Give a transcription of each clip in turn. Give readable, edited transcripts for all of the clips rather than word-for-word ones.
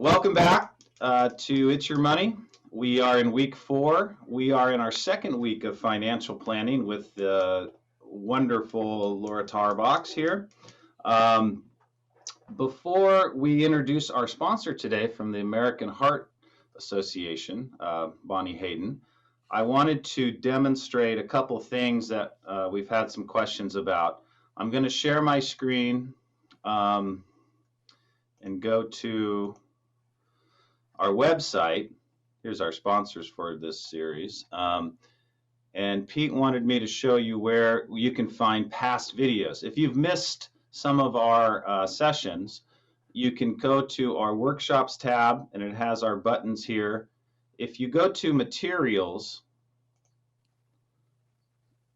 Welcome back to It's Your Money. We are in week 4. We are in our second week of financial planning with the wonderful Laura Tarbox here. Before we introduce our sponsor today from the American Heart Association, Bonnie Hayden, I wanted to demonstrate a couple things that we've had some questions about. I'm going to share my screen and go to our website. Here's our sponsors for this series. And Pete wanted me to show you where you can find past videos. If you've missed some of our sessions, you can go to our workshops tab, and it has our buttons here. If you go to materials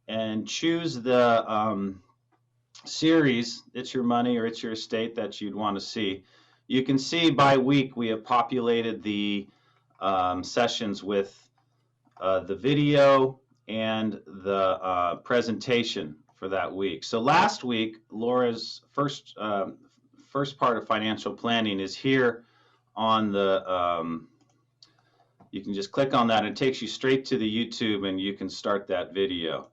and choose the series, It's Your Money or It's Your Estate, that you'd want to see, you can see by week we have populated the sessions with the video and the presentation for that week. So last week, Laura's first part of financial planning is here on the, you can just click on that and it takes you straight to the YouTube and you can start that video.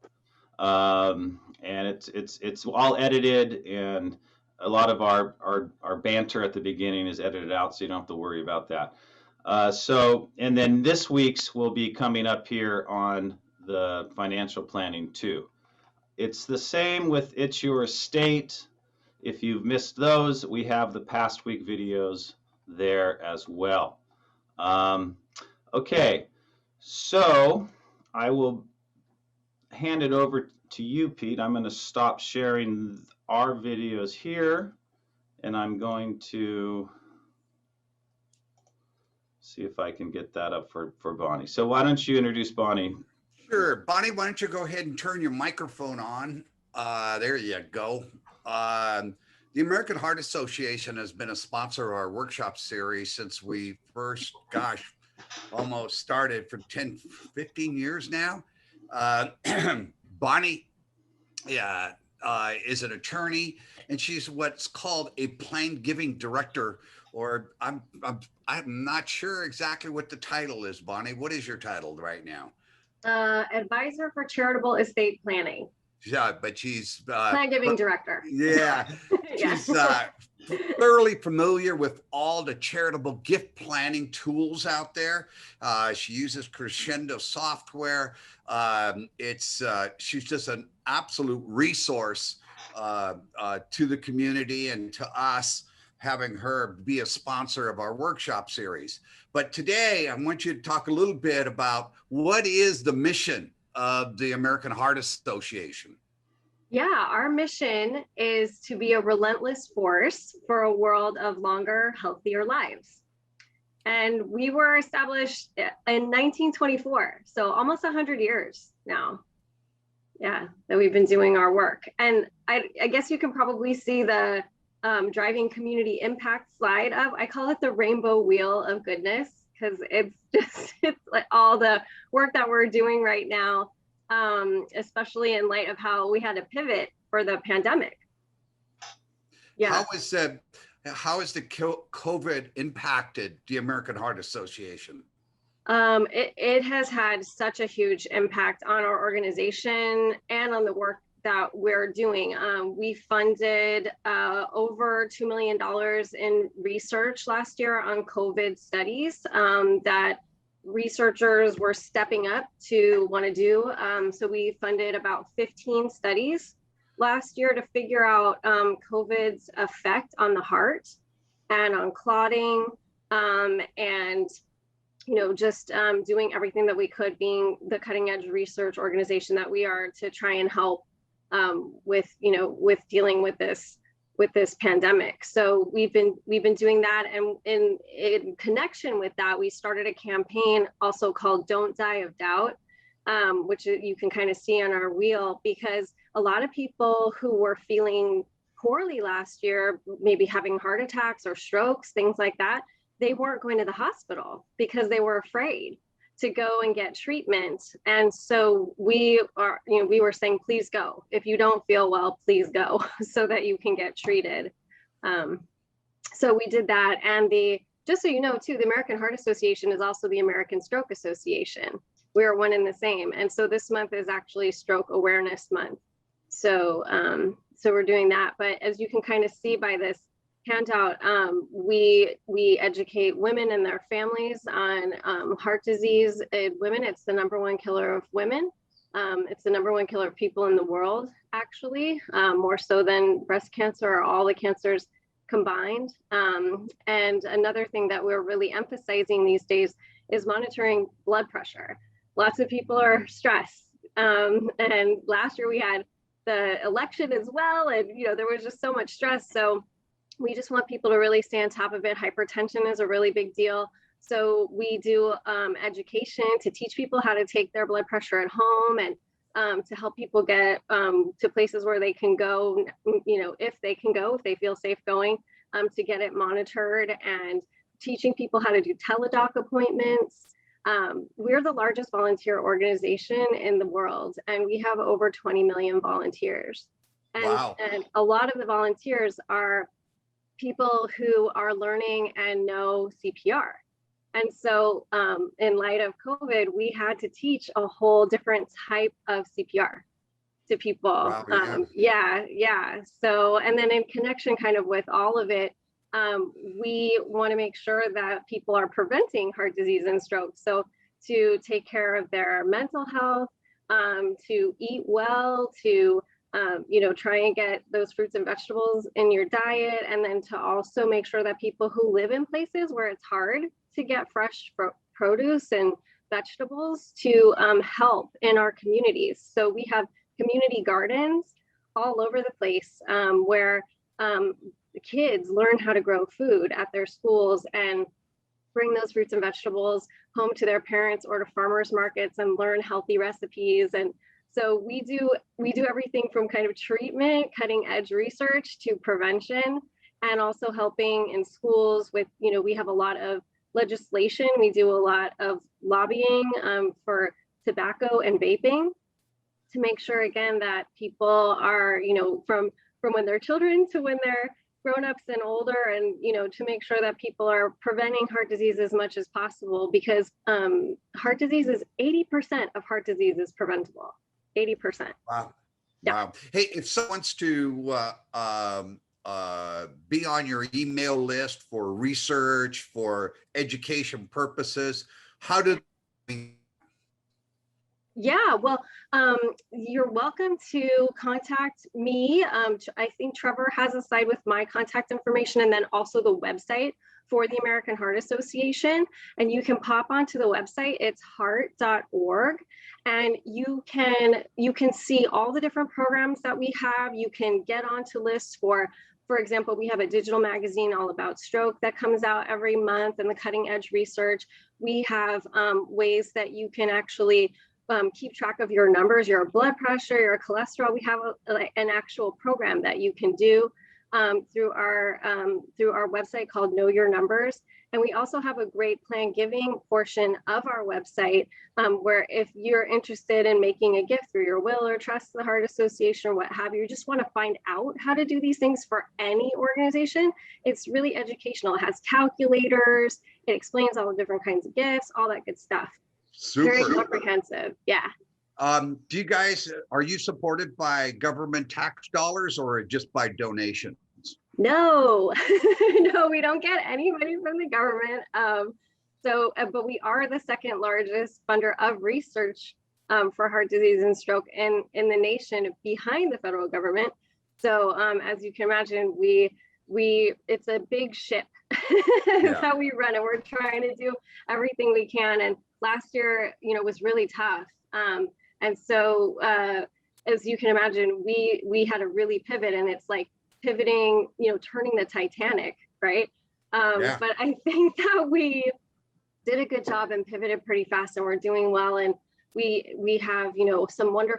And it's all edited, and a lot of our banter at the beginning is edited out, so you don't have to worry about that. And then this week's will be coming up here on the financial planning too. It's the same with It's Your Estate. If you've missed those, we have the past week videos there as well. Okay, so I will hand it over to you, Pete. I'm going to stop sharing our videos here, and I'm going to see if I can get that up for Bonnie. So why don't you introduce Bonnie? Sure. Bonnie, why don't you go ahead and turn your microphone on? There you go. The American Heart Association has been a sponsor of our workshop series since we first, almost started for 10, 15 years now. Bonnie is an attorney, and she's what's called a plan giving director, or I'm not sure exactly what the title is. Bonnie, what is your title right now? Advisor for charitable estate planning. Yeah, but she's plan giving director. Yeah, she's thoroughly familiar with all the charitable gift planning tools out there. She uses Crescendo software. She's just an absolute resource to the community and to us, having her be a sponsor of our workshop series. But today, I want you to talk a little bit about what is the mission of the American Heart Association. Yeah, our mission is to be a relentless force for a world of longer, healthier lives. And we were established in 1924, so almost 100 years now. Yeah, that we've been doing our work. And I guess you can probably see the driving community impact slide of, I call it the rainbow wheel of goodness, because it's like all the work that we're doing right now, especially in light of how we had to pivot for the pandemic. Yeah. How has the COVID impacted the American Heart Association? It has had such a huge impact on our organization and on the work that we're doing. We funded over $2 million in research last year on COVID studies that researchers were stepping up to want to do. So we funded about 15 studies last year to figure out COVID's effect on the heart and on clotting, and just doing everything that we could, being the cutting edge research organization that we are, to try and help with dealing with this pandemic. So we've been doing that, and in connection with that, we started a campaign also called Don't Die of Doubt, which you can kind of see on our wheel, because a lot of people who were feeling poorly last year, maybe having heart attacks or strokes, things like that, they weren't going to the hospital because they were afraid to go and get treatment. And so we were saying, please go. If you don't feel well, please go so that you can get treated. So we did that. And the just so you know too, the American Heart Association is also the American Stroke Association. We are one and the same. And so this month is actually Stroke Awareness Month. So, so we're doing that. But as you can kind of see by this handout, we educate women and their families on heart disease in women. It's the #1 killer of women. It's the #1 killer of people in the world, actually, more so than breast cancer or all the cancers combined. And another thing that we're really emphasizing these days is monitoring blood pressure. Lots of people are stressed. And last year we had the election as well. And, you know, there was just so much stress. So we just want people to really stay on top of it. Hypertension is a really big deal. So we do education to teach people how to take their blood pressure at home, and to help people get to places where they can go, you know, if they can go, if they feel safe going, to get it monitored, and teaching people how to do teledoc appointments. We're the largest volunteer organization in the world, and we have over 20 million volunteers. And, Wow. and a lot of the volunteers are people who are learning and know CPR. And so in light of COVID, we had to teach a whole different type of CPR to people. Wow, yeah. Yeah. So, and then in connection kind of with all of it, we want to make sure that people are preventing heart disease and stroke. So to take care of their mental health, to eat well, to you know, try and get those fruits and vegetables in your diet, and then to also make sure that people who live in places where it's hard to get fresh produce and vegetables to help in our communities. So we have community gardens all over the place, where the kids learn how to grow food at their schools and bring those fruits and vegetables home to their parents or to farmers markets and learn healthy recipes. And so we do everything from kind of treatment, cutting edge research, to prevention, and also helping in schools with, you know, we have a lot of legislation. We do a lot of lobbying for tobacco and vaping, to make sure, again, that people are, you know, from when they're children to when they're grown-ups and older, and, you know, to make sure that people are preventing heart disease as much as possible, because heart disease is 80% of heart disease is preventable. 80%. Wow. Yeah. Wow. Hey, if someone wants to be on your email list for research, for education purposes, how do they? Yeah, well, you're welcome to contact me. I think Trevor has a slide with my contact information, and then also the website for the American Heart Association. And you can pop onto the website. It's heart.org. And you can see all the different programs that we have. You can get onto lists for example, we have a digital magazine all about stroke that comes out every month, and the cutting edge research. We have ways that you can actually keep track of your numbers, your blood pressure, your cholesterol. We have an actual program that you can do through our website called Know Your Numbers. And we also have a great plan giving portion of our website, where if you're interested in making a gift through your will or trust the Heart Association or what have you, just want to find out how to do these things for any organization, it's really educational. It has calculators, it explains all the different kinds of gifts, all that good stuff. Super. Very comprehensive. Yeah. Do you guys, are you supported by government tax dollars or just by donations? No, no, we don't get any money from the government. But we are the second largest funder of research for heart disease and stroke in the nation, behind the federal government. So as you can imagine, it's a big ship that we run, and we're trying to do everything we can. And last year, you know, was really tough. And so as you can imagine, we had to really pivot, and it's like pivoting, you know, turning the Titanic, right? But I think that we did a good job and pivoted pretty fast, and we're doing well. And we have, you know,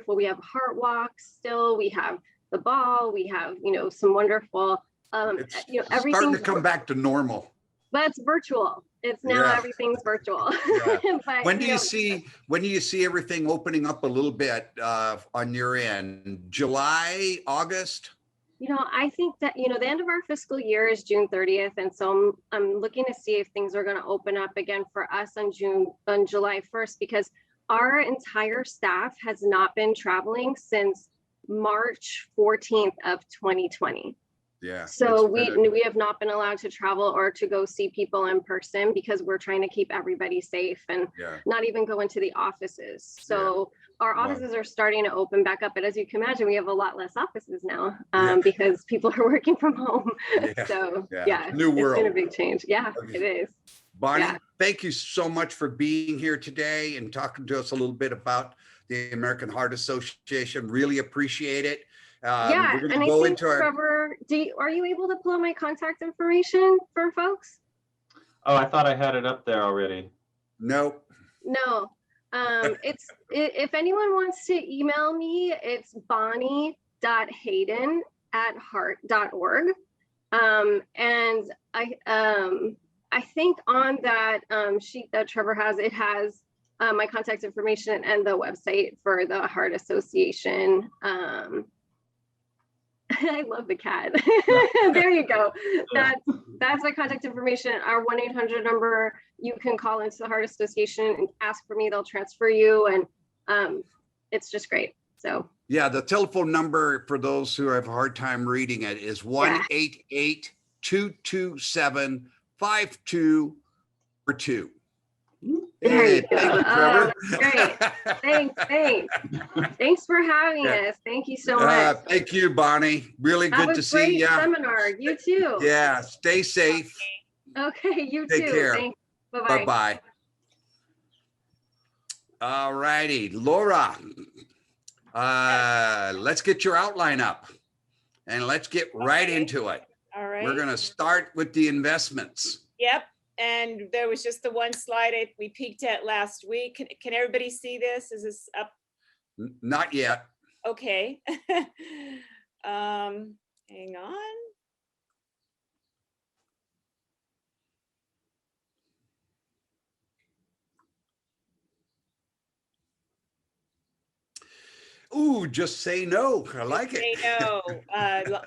we have heart walks still, we have the ball, we have, you know, some wonderful, you know, everything starting to come back to normal. But it's virtual. It's now everything's virtual. Yeah. But, when do you see everything opening up a little bit on your end? July, August? I think that, the end of our fiscal year is June 30th. And so I'm looking to see if things are going to open up again for us on July 1st, because our entire staff has not been traveling since March 14th of 2020. Yeah. So we have not been allowed to travel or to go see people in person because we're trying to keep everybody safe and not even go into the offices. So our offices are starting to open back up. But as you can imagine, we have a lot less offices now because people are working from home. So new world. It's been a big change. Yeah, Okay. It is. Bonnie, thank you so much for being here today and talking to us a little bit about the American Heart Association. Really appreciate it. We're going to go into our... Trevor, are you able to pull out my contact information for folks? Oh, I thought I had it up there already. Nope. No. If anyone wants to email me, it's bonnie.hayden@heart.org. And I think on that sheet that Trevor has, it has my contact information and the website for the Heart Association. I love the cat. There you go. That's my contact information. Our 1-800 number. You can call into the Heart Association and ask for me. They'll transfer you, and it's just great. So yeah, the telephone number for those who have a hard time reading it is 1-888-227-5242. There you go. Thank you, Trevor. Great. Thanks for having us. Thank you so much. Thank you, Bonnie. Really good to see you. Seminar. You too. Yeah. Stay safe. Okay. You Take too. care. Thanks. Bye-bye. Bye-bye. All righty, Laura. Let's get your outline up and let's get right into it. All right. We're going to start with the investments. Yep. And there was just the one slide we peeked at last week. Can everybody see this? Is this up? Not yet. Okay. Hang on. Ooh, just say no. I like it. Say no.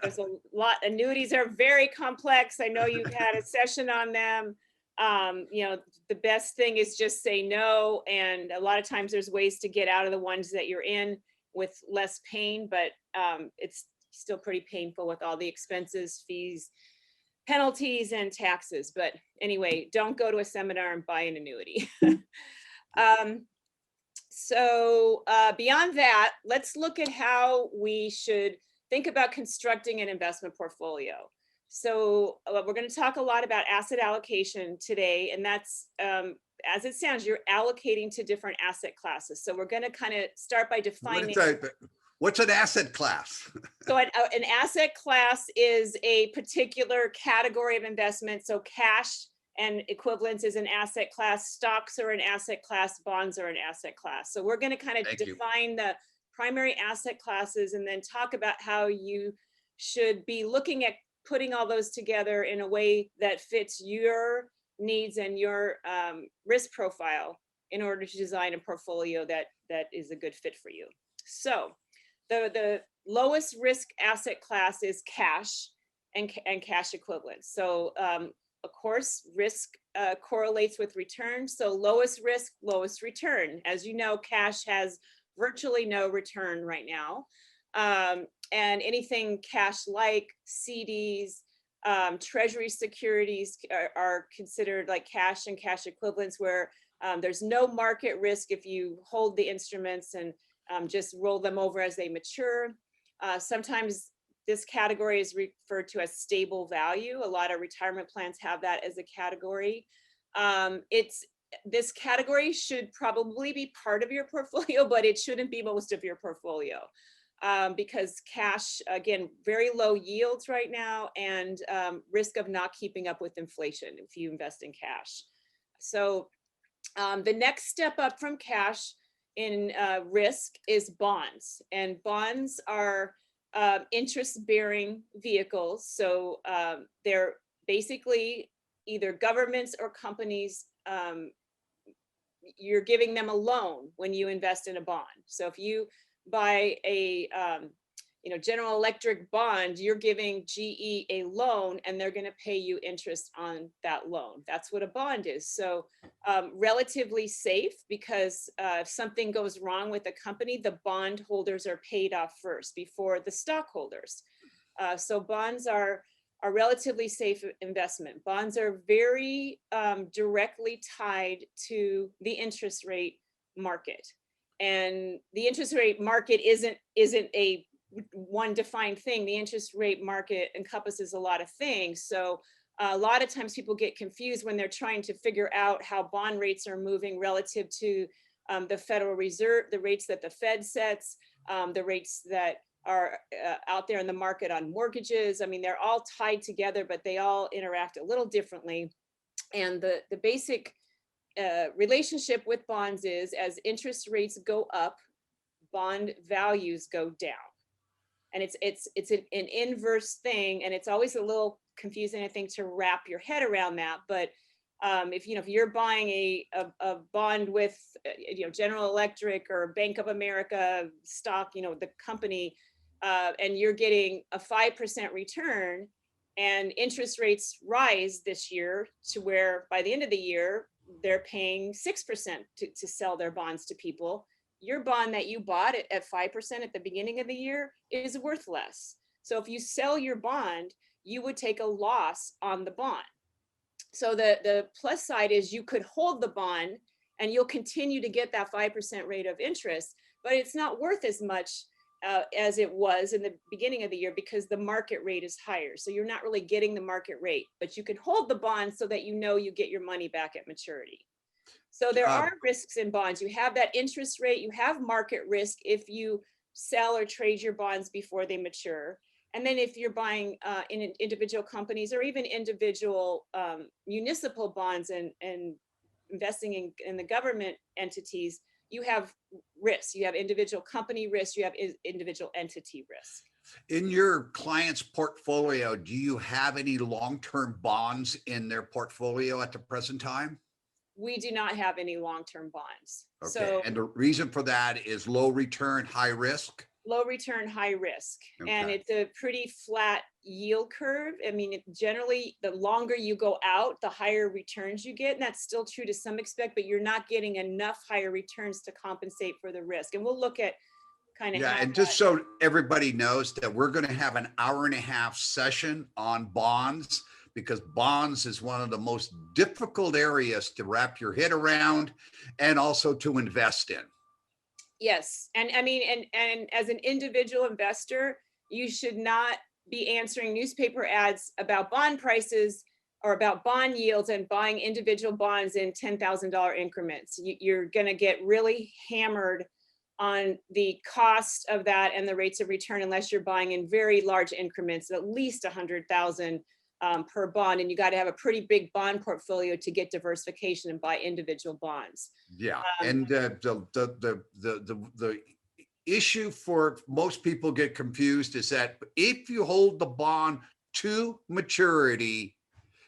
There's a lot. Annuities are very complex. I know you've had a session on them. The best thing is just say no. And a lot of times there's ways to get out of the ones that you're in with less pain, but it's still pretty painful with all the expenses, fees, penalties, and taxes. But anyway, don't go to a seminar and buy an annuity. So beyond that, let's look at how we should think about constructing an investment portfolio. So we're going to talk a lot about asset allocation today, and that's, as it sounds, you're allocating to different asset classes. So we're going to kind of start by defining. What's an asset class? So an asset class is a particular category of investment. So cash and equivalents is an asset class, stocks are an asset class, bonds are an asset class. So we're going to kind of define the primary asset classes and then talk about how you should be looking at putting all those together in a way that fits your needs and your risk profile in order to design a portfolio that is a good fit for you. So the lowest risk asset class is cash and cash equivalents. So of course, risk correlates with return. So lowest risk, lowest return. As you know, cash has virtually no return right now. And anything cash-like, CDs, treasury securities are considered like cash and cash equivalents, where there's no market risk if you hold the instruments and just roll them over as they mature. Sometimes this category is referred to as stable value. A lot of retirement plans have that as a category. This category should probably be part of your portfolio, but it shouldn't be most of your portfolio because cash, again, very low yields right now and risk of not keeping up with inflation if you invest in cash. So the next step up from cash in risk is bonds, and bonds are interest-bearing vehicles. So they're basically either governments or companies. You're giving them a loan when you invest in a bond. So if you buy a General Electric bond, you're giving GE a loan and they're going to pay you interest on that loan. That's what a bond is. So relatively safe, because if something goes wrong with a company, the bond holders are paid off first before the stockholders. So bonds are a relatively safe investment. Bonds are very directly tied to the interest rate market. And the interest rate market isn't a one defined thing. The interest rate market encompasses a lot of things. So a lot of times people get confused when they're trying to figure out how bond rates are moving relative to the Federal Reserve, the rates that the Fed sets, the rates that are out there in the market on mortgages. I mean, they're all tied together, but they all interact a little differently. And the basic relationship with bonds is, as interest rates go up, bond values go down. And it's an inverse thing, and it's always a little confusing, I think, to wrap your head around that. But if you're buying a bond with General Electric or Bank of America stock, the company, and you're getting a 5% return, and interest rates rise this year to where by the end of the year they're paying 6% to sell their bonds to people. Your bond that you bought at 5% at the beginning of the year is worth less. So if you sell your bond, you would take a loss on the bond. So the plus side is you could hold the bond and you'll continue to get that 5% rate of interest, but it's not worth as much as it was in the beginning of the year because the market rate is higher. So you're not really getting the market rate, but you can hold the bond so that you get your money back at maturity. So there are risks in bonds. You have that interest rate, you have market risk if you sell or trade your bonds before they mature. And then if you're buying in individual companies or even individual municipal bonds and investing in the government entities, you have risks. You have individual company risk, you have individual entity risk. In your client's portfolio, do you have any long-term bonds in their portfolio at the present time? We do not have any long-term bonds. Okay. So, and the reason for that is low return, high risk? Low return, high risk. Okay. And it's a pretty flat yield curve. I mean, generally, the longer you go out, the higher returns you get. And that's still true to some extent, but you're not getting enough higher returns to compensate for the risk. And we'll look at kind of and just so everybody knows that we're going to have an 1.5-hour session on bonds, because bonds is one of the most difficult areas to wrap your head around and also to invest in. Yes. And I mean, and as an individual investor, you should not be answering newspaper ads about bond prices or about bond yields and buying individual bonds in $10,000 increments. You're going to get really hammered on the cost of that and the rates of return unless you're buying in very large increments, at least 100,000 per bond, and you got to have a pretty big bond portfolio to get diversification and buy individual bonds. Yeah, and the issue for most people get confused is that if you hold the bond to maturity,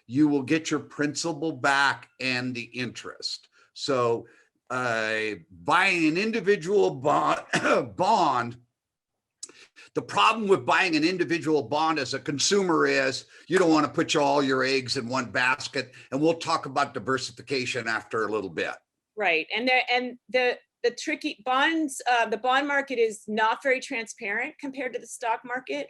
you will get your principal back and the interest. So buying an individual bond, the problem with buying an individual bond as a consumer is you don't want to put all your eggs in one basket. And we'll talk about diversification after a little bit. Right. And the tricky bonds, the bond market is not very transparent compared to the stock market.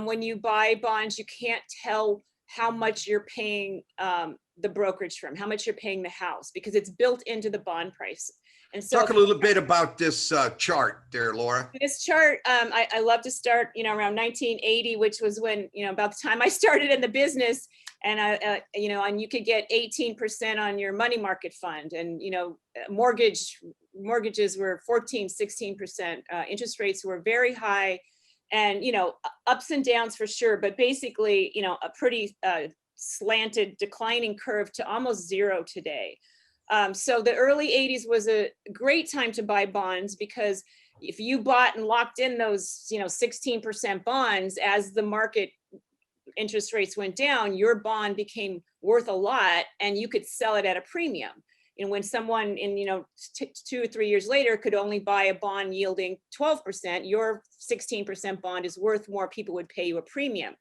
When you buy bonds, you can't tell how much you're paying the brokerage firm, how much you're paying the house, because it's built into the bond price. And so talk a little bit about this chart there, Laura. This chart, I love to start, around 1980, which was when, about the time I started in the business, and and you could get 18% on your money market fund, and mortgages were 14, 16%. Interest rates were very high, and ups and downs for sure, but basically, a pretty slanted declining curve to almost zero today. So the early 80s was a great time to buy bonds, because if you bought and locked in those, 16% bonds, as the market interest rates went down, your bond became worth a lot and you could sell it at a premium. and when someone in, 2 or 3 years later could only buy a bond yielding 12%, your 16% bond is worth more. People would pay you a premium.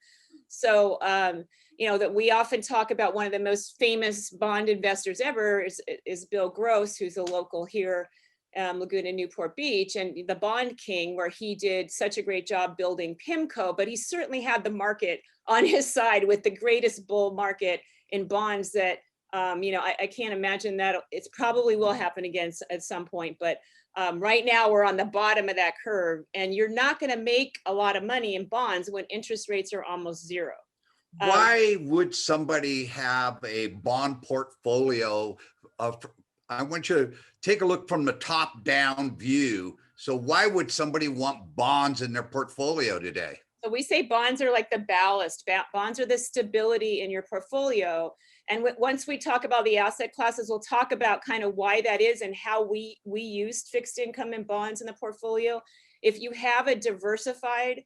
So, that we often talk about one of the most famous bond investors ever is Bill Gross, who's a local here, Laguna, Newport Beach, and the Bond King, where he did such a great job building PIMCO, but he certainly had the market on his side with the greatest bull market in bonds that, I can't imagine that it probably will happen again at some point, but right now we're on the bottom of that curve, and you're not going to make a lot of money in bonds when interest rates are almost zero. Why would somebody have a bond portfolio of, I want you to take a look from the top down view. So why would somebody want bonds in their portfolio today? So we say bonds are like the ballast. Bonds are the stability in your portfolio. And once we talk about the asset classes, we'll talk about kind of why that is and how we used fixed income and bonds in the portfolio. If you have a diversified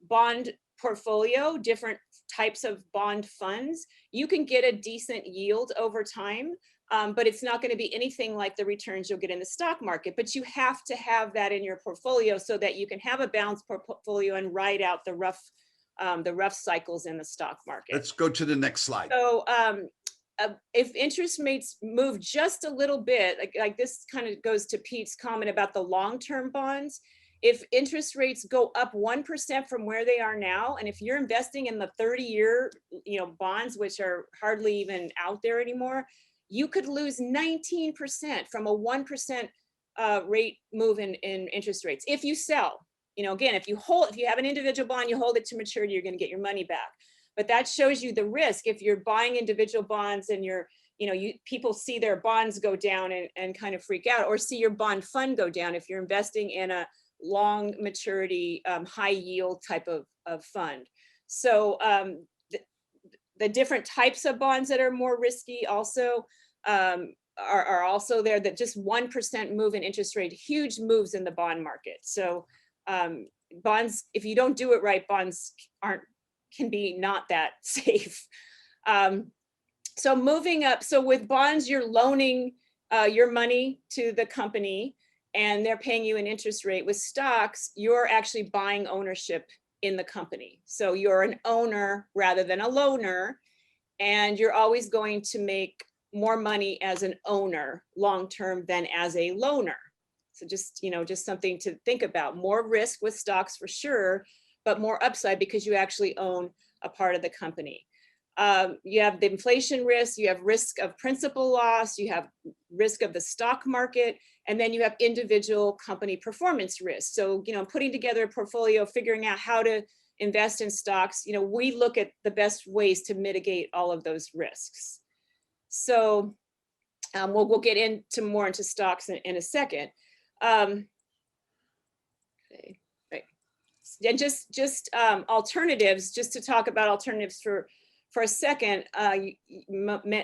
bond portfolio, different types of bond funds, you can get a decent yield over time, but it's not going to be anything like the returns you'll get in the stock market. But you have to have that in your portfolio so that you can have a balanced portfolio and ride out the rough cycles in the stock market. Let's go to the next slide. So if interest rates move just a little bit, like this kind of goes to Pete's comment about the long-term bonds. If interest rates go up 1% from where they are now, and if you're investing in the 30-year, bonds, which are hardly even out there anymore, you could lose 19% from a 1% rate move in interest rates. If you sell, again, if you have an individual bond, you hold it to maturity, you're going to get your money back. But that shows you the risk. If you're buying individual bonds and people see their bonds go down and kind of freak out, or see your bond fund go down if you're investing in a long maturity, high yield type of fund. So the different types of bonds that are more risky also are also there, that just 1% move in interest rate, huge moves in the bond market. So bonds, if you don't do it right, bonds can be not that safe. So moving up, so with bonds, you're loaning your money to the company and they're paying you an interest rate. With stocks, you're actually buying ownership in the company. So you're an owner rather than a loaner, and you're always going to make more money as an owner long-term than as a loaner. So just something to think about. More risk with stocks for sure, but more upside because you actually own a part of the company. You have the inflation risk, you have risk of principal loss, you have risk of the stock market, and then you have individual company performance risk. So, putting together a portfolio, figuring out how to invest in stocks, we look at the best ways to mitigate all of those risks. So we'll get into stocks in a second. Okay. Right. And just alternatives, just to talk about alternatives for a second.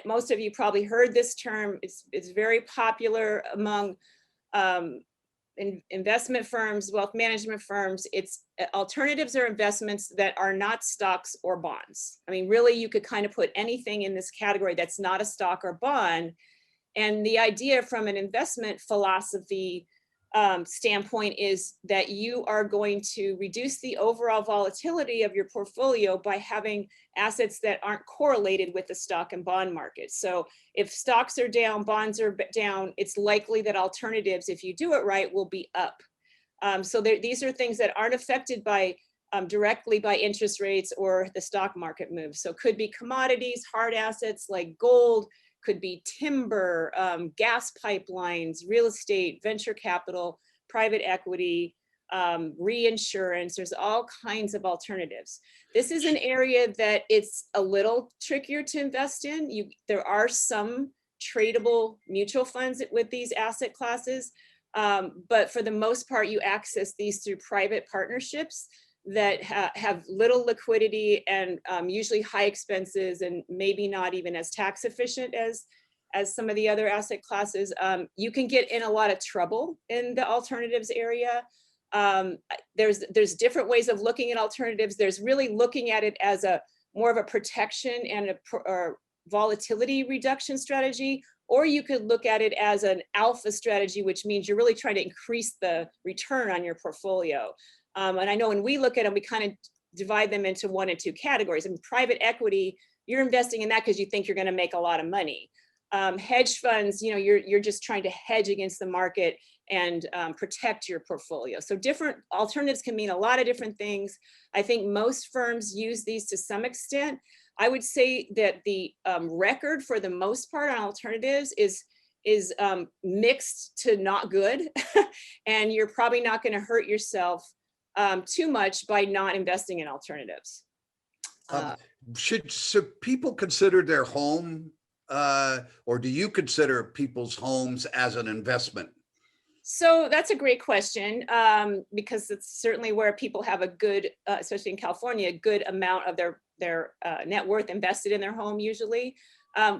Most of you probably heard this term. It's very popular among investment firms, wealth management firms. Alternatives are investments that are not stocks or bonds. I mean, really, you could kind of put anything in this category that's not a stock or bond. And the idea from an investment philosophy standpoint is that you are going to reduce the overall volatility of your portfolio by having assets that aren't correlated with the stock and bond market. So if stocks are down, bonds are down, it's likely that alternatives, if you do it right, will be up. So these are things that aren't affected by directly by interest rates or the stock market moves. So could be commodities, hard assets like gold, could be timber, gas pipelines, real estate, venture capital, private equity, reinsurance. There's all kinds of alternatives. This is an area that it's a little trickier to invest in. There are some tradable mutual funds with these asset classes, but for the most part, you access these through private partnerships that have little liquidity and usually high expenses and maybe not even as tax efficient as some of the other asset classes. You can get in a lot of trouble in the alternatives area. There's different ways of looking at alternatives. There's really looking at it as more of a protection and a volatility reduction strategy, or you could look at it as an alpha strategy, which means you're really trying to increase the return on your portfolio. And I know when we look at them, we kind of divide them into 1 and 2 categories. In private equity, you're investing in that because you think you're going to make a lot of money. Hedge funds, you know, you're just trying to hedge against the market and protect your portfolio. So different alternatives can mean a lot of different things. I think most firms use these to some extent. I would say that the record for the most part on alternatives is mixed to not good. And you're probably not going to hurt yourself too much by not investing in alternatives. Should people consider their home, or do you consider people's homes as an investment? So that's a great question, because it's certainly where people have a good, especially in California, a good amount of their net worth invested in their home usually.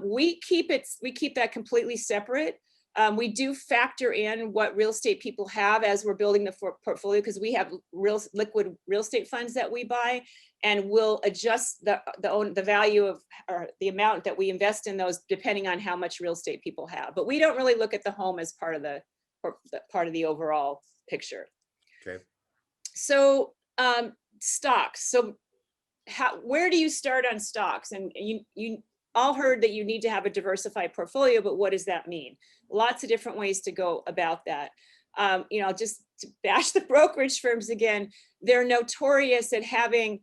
We keep that completely separate. We do factor in what real estate people have as we're building the portfolio, because we have liquid real estate funds that we buy, and we'll adjust the value of, or the amount that we invest in those depending on how much real estate people have. But we don't really look at the home as part of the overall picture. Okay. So stocks. So where do you start on stocks? And you all heard that you need to have a diversified portfolio, but what does that mean? Lots of different ways to go about that. You know, just to bash the brokerage firms again, they're notorious at having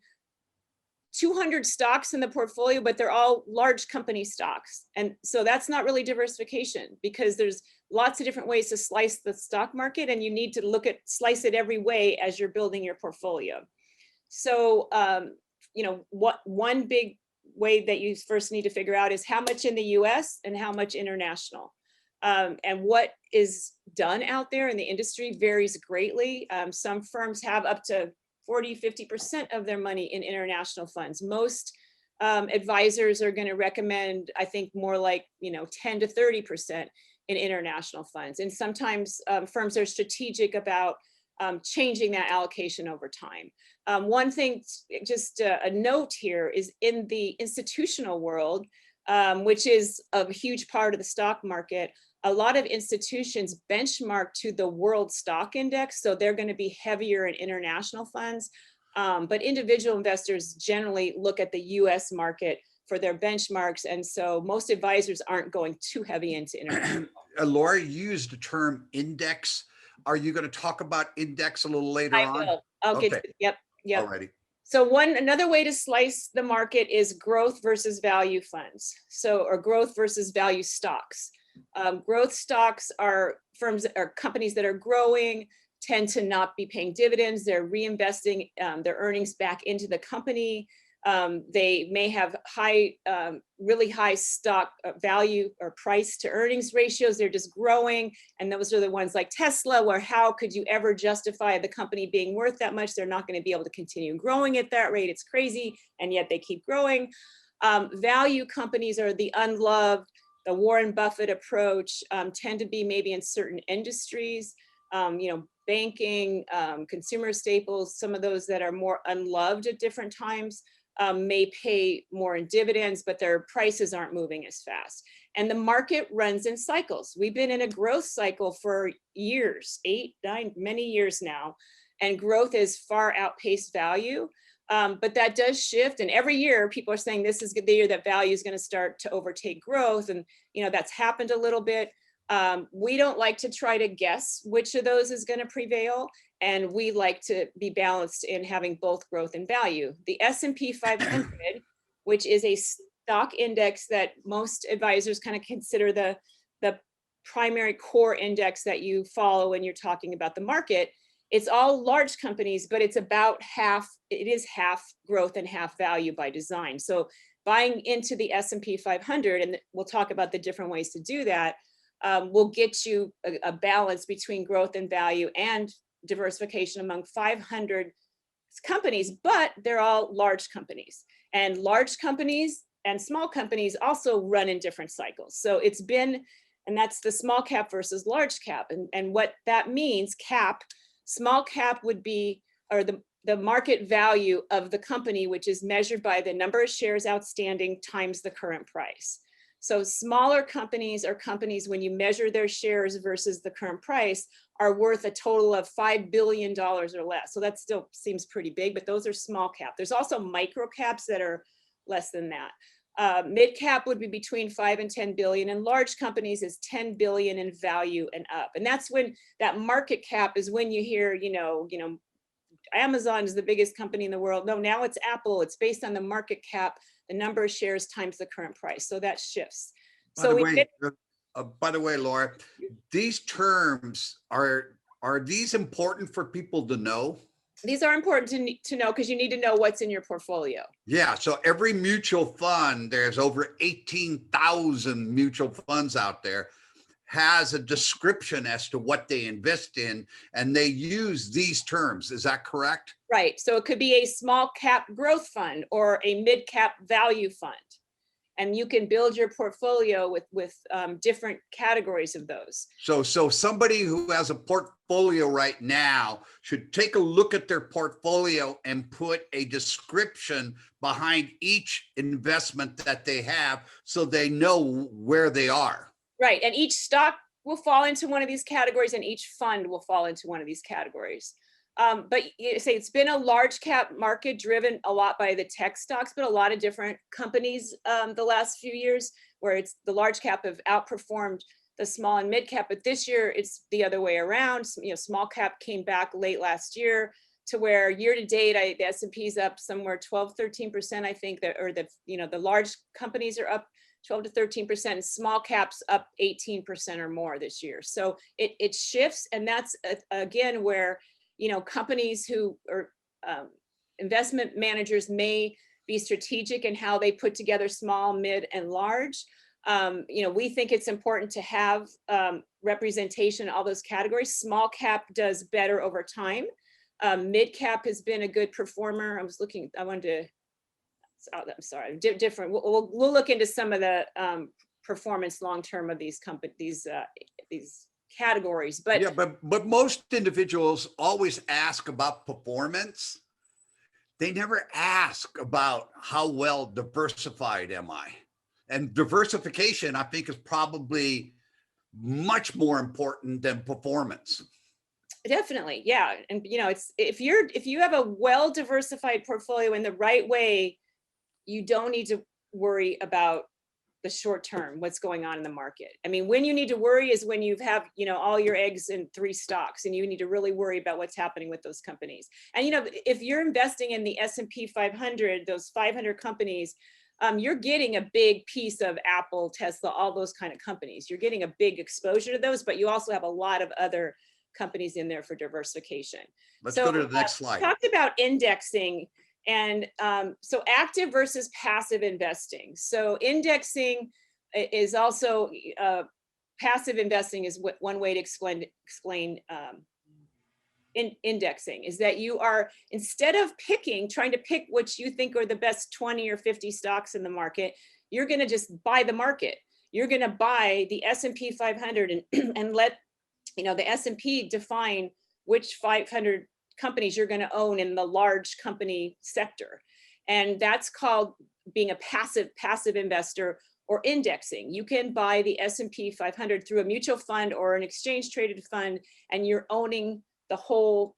200 stocks in the portfolio, but they're all large company stocks. And so that's not really diversification, because there's lots of different ways to slice the stock market, and you need to slice it every way as you're building your portfolio. So, you know, one big way that you first need to figure out is how much in the US and how much international. And what is done out there in the industry varies greatly. Some firms have up to 40–50% of their money in international funds. Most advisors are going to recommend, I think, more like, you know, 10 to 30% in international funds. And sometimes firms are strategic about changing that allocation over time. One thing, just a note here, is in the institutional world, which is a huge part of the stock market, a lot of institutions benchmark to the world stock index. So they're going to be heavier in international funds. But individual investors generally look at the US market for their benchmarks. And so most advisors aren't going too heavy into international. Laura, you used the term index. Are you going to talk about index a little later on? I will. I'll get to it. Yep. Alrighty. So another way to slice the market is growth versus value funds. So, or growth versus value stocks. Growth stocks are companies that are growing, tend to not be paying dividends. They're reinvesting their earnings back into the company. They may have really high stock value or price to earnings ratios. They're just growing. And those are the ones like Tesla, where how could you ever justify the company being worth that much? They're not going to be able to continue growing at that rate. It's crazy. And yet they keep growing. Value companies are the unloved. The Warren Buffett approach tend to be maybe in certain industries, you know, banking, consumer staples, some of those that are more unloved at different times. May pay more in dividends, but their prices aren't moving as fast. And the market runs in cycles. We've been in a growth cycle for years, 8, 9, many years now, and growth is far outpaced value. But that does shift. And every year people are saying this is the year that value is going to start to overtake growth. And, you know, that's happened a little bit. We don't like to try to guess which of those is going to prevail. And we like to be balanced in having both growth and value. The S&P 500, which is a stock index that most advisors kind of consider the primary core index that you follow when you're talking about the market. It's all large companies, but it's about it is half growth and half value by design. So buying into the S&P 500, and we'll talk about the different ways to do that, will get you a balance between growth and value and diversification among 500 companies, but they're all large companies. And large companies and small companies also run in different cycles. So it's been, and that's the small cap versus large cap. And what that means, small cap would be, or the market value of the company, which is measured by the number of shares outstanding times the current price. So smaller companies are companies, when you measure their shares versus the current price, are worth a total of $5 billion or less. So that still seems pretty big, but those are small cap. There's also micro caps that are less than that. Mid cap would be between 5 and 10 billion, and large companies is 10 billion in value and up. And that's when that market cap is when you hear, Amazon is the biggest company in the world. No, now it's Apple. It's based on the market cap, the number of shares times the current price. So that shifts. By the way, Laura, these terms are these important for people to know? These are important to know because you need to know what's in your portfolio. Yeah. So every mutual fund, there's over 18,000 mutual funds out there, has a description as to what they invest in, and they use these terms. Is that correct? Right. So it could be a small cap growth fund or a mid cap value fund. And you can build your portfolio with different categories of those. So somebody who has a portfolio right now should take a look at their portfolio and put a description behind each investment that they have so they know where they are. Right. And each stock will fall into one of these categories, and each fund will fall into one of these categories. But you say it's been a large cap market driven a lot by the tech stocks, but a lot of different companies the last few years where it's the large cap have outperformed the small and mid cap. But this year it's the other way around. Small cap came back late last year to where year to date, the S&P is up somewhere 12, 13%, I think, the large companies are up 12 to 13%, small caps up 18% or more this year. So it shifts. And that's again where, companies who are investment managers may be strategic in how they put together small, mid, and large. We think it's important to have representation in all those categories. Small cap does better over time. Mid cap has been a good performer. I'm sorry, different. We'll look into some of the performance long-term of these companies, these categories. But yeah, but most individuals always ask about performance. They never ask about how well diversified am I? And diversification, I think, is probably much more important than performance. Definitely, yeah. And it's if you have a well-diversified portfolio in the right way, you don't need to worry about the short term, what's going on in the market. I mean, when you need to worry is when you have, all your eggs in 3 stocks, and you need to really worry about what's happening with those companies. And, if you're investing in the S&P 500, those 500 companies, you're getting a big piece of Apple, Tesla, all those kind of companies. You're getting a big exposure to those, but you also have a lot of other companies in there for diversification. Let's go to the next slide. Talked about indexing. And so active versus passive investing. So indexing is also, passive investing is one way to explain indexing, is that you are, instead of trying to pick what you think are the best 20 or 50 stocks in the market, you're going to just buy the market. You're going to buy the S&P 500 and let, the S&P define which 500 companies you're going to own in the large company sector. And that's called being a passive investor or indexing. You can buy the S&P 500 through a mutual fund or an exchange traded fund, and you're owning the whole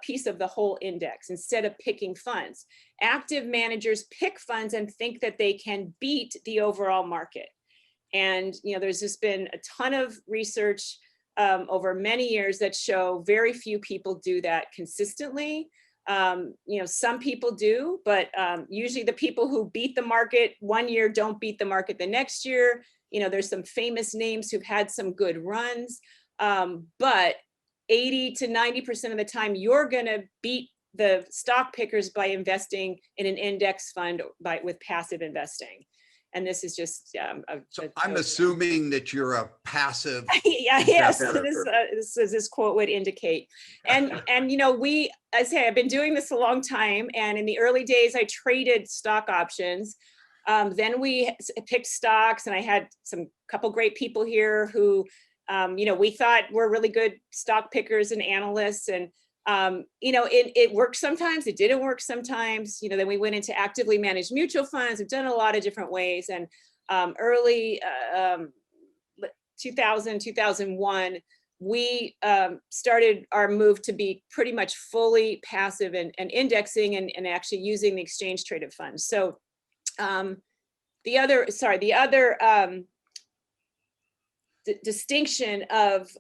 piece of the whole index instead of picking funds. Active managers pick funds and think that they can beat the overall market. And there's just been a ton of research over many years that show very few people do that consistently. Some people do, but usually the people who beat the market one year don't beat the market the next year. There's some famous names who've had some good runs, but 80 to 90% of the time, you're going to beat the stock pickers by investing in an index fund with passive investing. And this is just so I'm assuming that you're a passive. Yeah, yes, this quote would indicate. And I say, I've been doing this a long time. And in the early days, I traded stock options. Then we picked stocks, and I had couple great people here who, we thought were really good stock pickers and analysts. And it worked sometimes, it didn't work sometimes. Then we went into actively managed mutual funds. We've done a lot of different ways. And early 2000, 2001, we started our move to be pretty much fully passive and indexing and actually using the exchange traded funds. So the other distinction of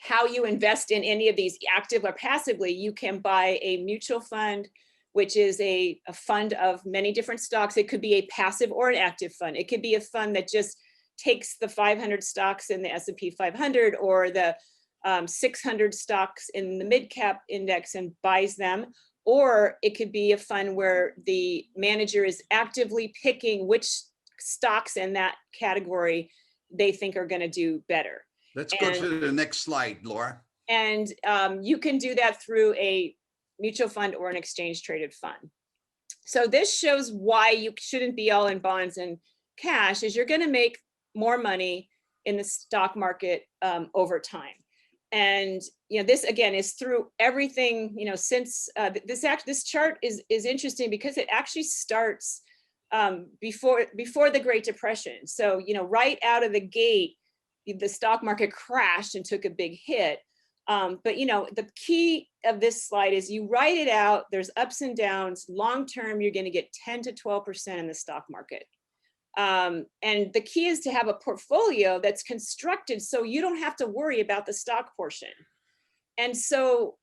how you invest in any of these, active or passively, you can buy a mutual fund, which is a fund of many different stocks. It could be a passive or an active fund. It could be a fund that just takes the 500 stocks in the S&P 500 or the 600 stocks in the mid cap index and buys them. Or it could be a fund where the manager is actively picking which stocks in that category they think are going to do better. Let's go to the next slide, Laura. And you can do that through a mutual fund or an exchange traded fund. So this shows why you shouldn't be all in bonds and cash, is you're going to make more money in the stock market over time. And this again is through everything, since this chart is interesting because it actually starts before the Great Depression. So right out of the gate, the stock market crashed and took a big hit. But the key of this slide is you write it out. There's ups and downs. Long term, you're going to get 10 to 12% in the stock market. And the key is to have a portfolio that's constructed so you don't have to worry about the stock portion. And so,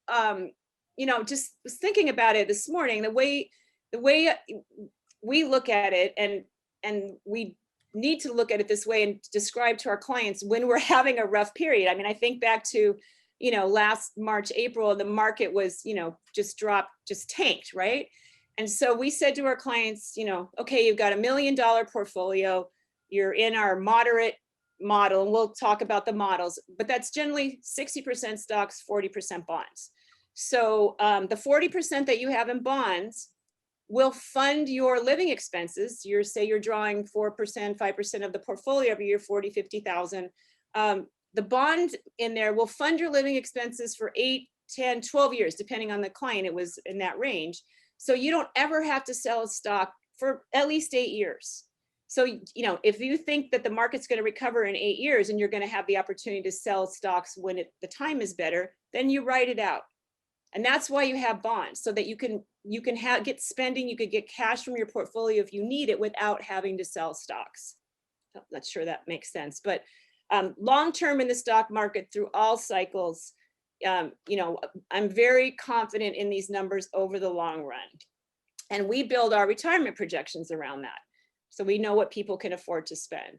just was thinking about it this morning, the way we look at it, and we need to look at it this way and describe to our clients when we're having a rough period. I mean, I think back to, last March, April, the market was, just dropped, just tanked, right? And so we said to our clients, okay, you've got $1 million portfolio, you're in our moderate model, and we'll talk about the models, but that's generally 60% stocks, 40% bonds. So the 40% that you have in bonds will fund your living expenses. Say you're drawing 4%, 5% of the portfolio every year, 40, 50,000. The bond in there will fund your living expenses for 8, 10, 12 years, depending on the client. It was in that range. So you don't ever have to sell a stock for at least 8 years. So, if you think that the market's going to recover in 8 years and you're going to have the opportunity to sell stocks when the time is better, then you write it out. And that's why you have bonds, so that you can get spending, you could get cash from your portfolio if you need it without having to sell stocks. I'm not sure that makes sense, but long-term in the stock market through all cycles, I'm very confident in these numbers over the long run. And we build our retirement projections around that, so we know what people can afford to spend.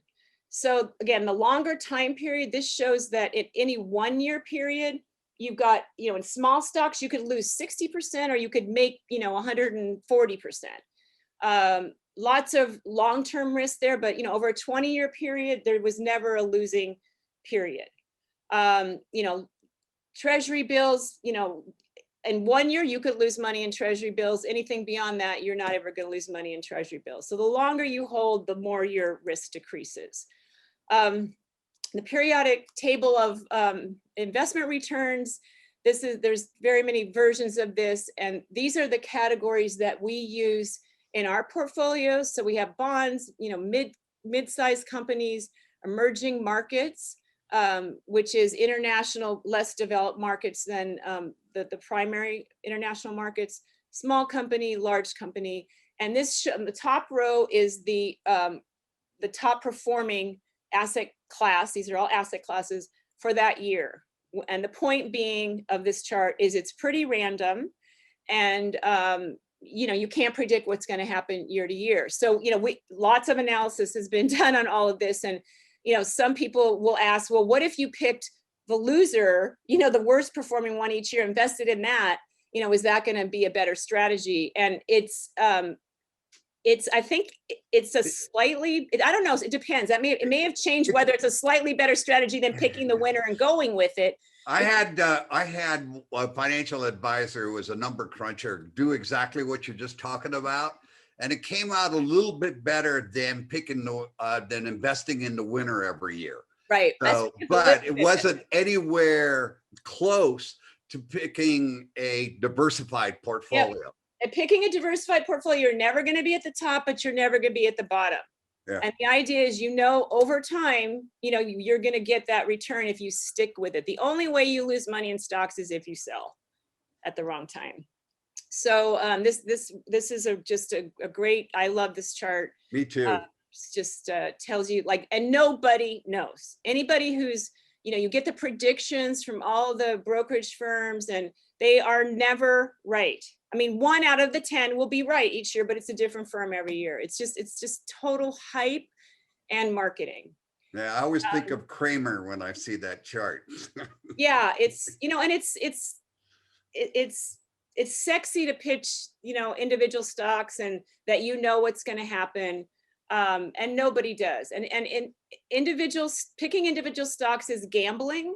So again, the longer time period, this shows that in any 1 year period, you've got, in small stocks, you could lose 60% or you could make, 140%. Lots of long-term risk there, but, over a 20-year period, there was never a losing period. Treasury bills, in 1 year, you could lose money in treasury bills. Anything beyond that, you're not ever going to lose money in treasury bills. So the longer you hold, the more your risk decreases. The periodic table of investment returns, there's very many versions of this, and these are the categories that we use in our portfolios. So we have bonds, mid-sized companies, emerging markets, which is international, less developed markets than the primary international markets, small company, large company. And the top row is the top performing asset class. These are all asset classes for that year. And the point being of this chart is it's pretty random, and you can't predict what's going to happen year to year. So lots of analysis has been done on all of this, and some people will ask, well, what if you picked the loser, the worst performing one each year, invested in that? Is that going to be a better strategy? And I think it's a slightly, I don't know, it depends. It may have changed whether it's a slightly better strategy than picking the winner and going with it. I had a financial advisor who was a number cruncher do exactly what you're just talking about, and it came out a little bit better than than investing in the winner every year. Right. So, but it wasn't anywhere close to picking a diversified portfolio. Yep. And picking a diversified portfolio, you're never going to be at the top, but you're never going to be at the bottom. Yeah. And the idea is, over time, you're going to get that return if you stick with it. The only way you lose money in stocks is if you sell at the wrong time. So this is just a great, I love this chart. Me too. Just tells you and nobody knows. Anybody who's, you get the predictions from all the brokerage firms and they are never right. I mean, 1 out of the 10 will be right each year, but it's a different firm every year. It's just total hype and marketing. Yeah, I always think of Kramer when I see that chart. Yeah, it's, and it's sexy to pitch, individual stocks and that what's going to happen. And nobody does. And picking individual stocks is gambling.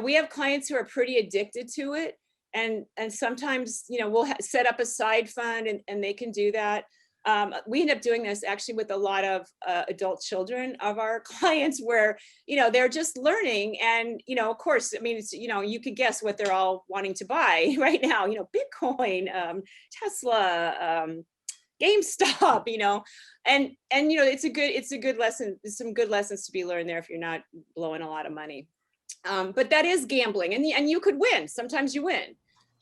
We have clients who are pretty addicted to it. And sometimes, we'll set up a side fund and they can do that. We end up doing this actually with a lot of adult children of our clients where, they're just learning. And, of course, I mean, it's, you could guess what they're all wanting to buy right now, Bitcoin, Tesla, GameStop, and it's a good lesson. There's some good lessons to be learned there if you're not blowing a lot of money. But that is gambling, and you could win. Sometimes you win,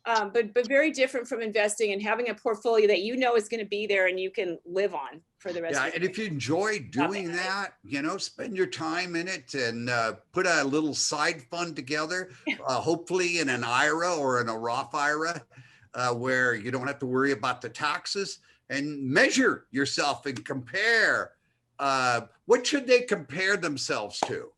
but very different from investing and having a portfolio that is going to be there and you can live on for the rest. Yeah, of and if you enjoy doing that, spend your time in it and put a little side fund together, hopefully in an IRA or in a Roth IRA, where you don't have to worry about the taxes, and measure yourself and compare. What should they compare themselves to?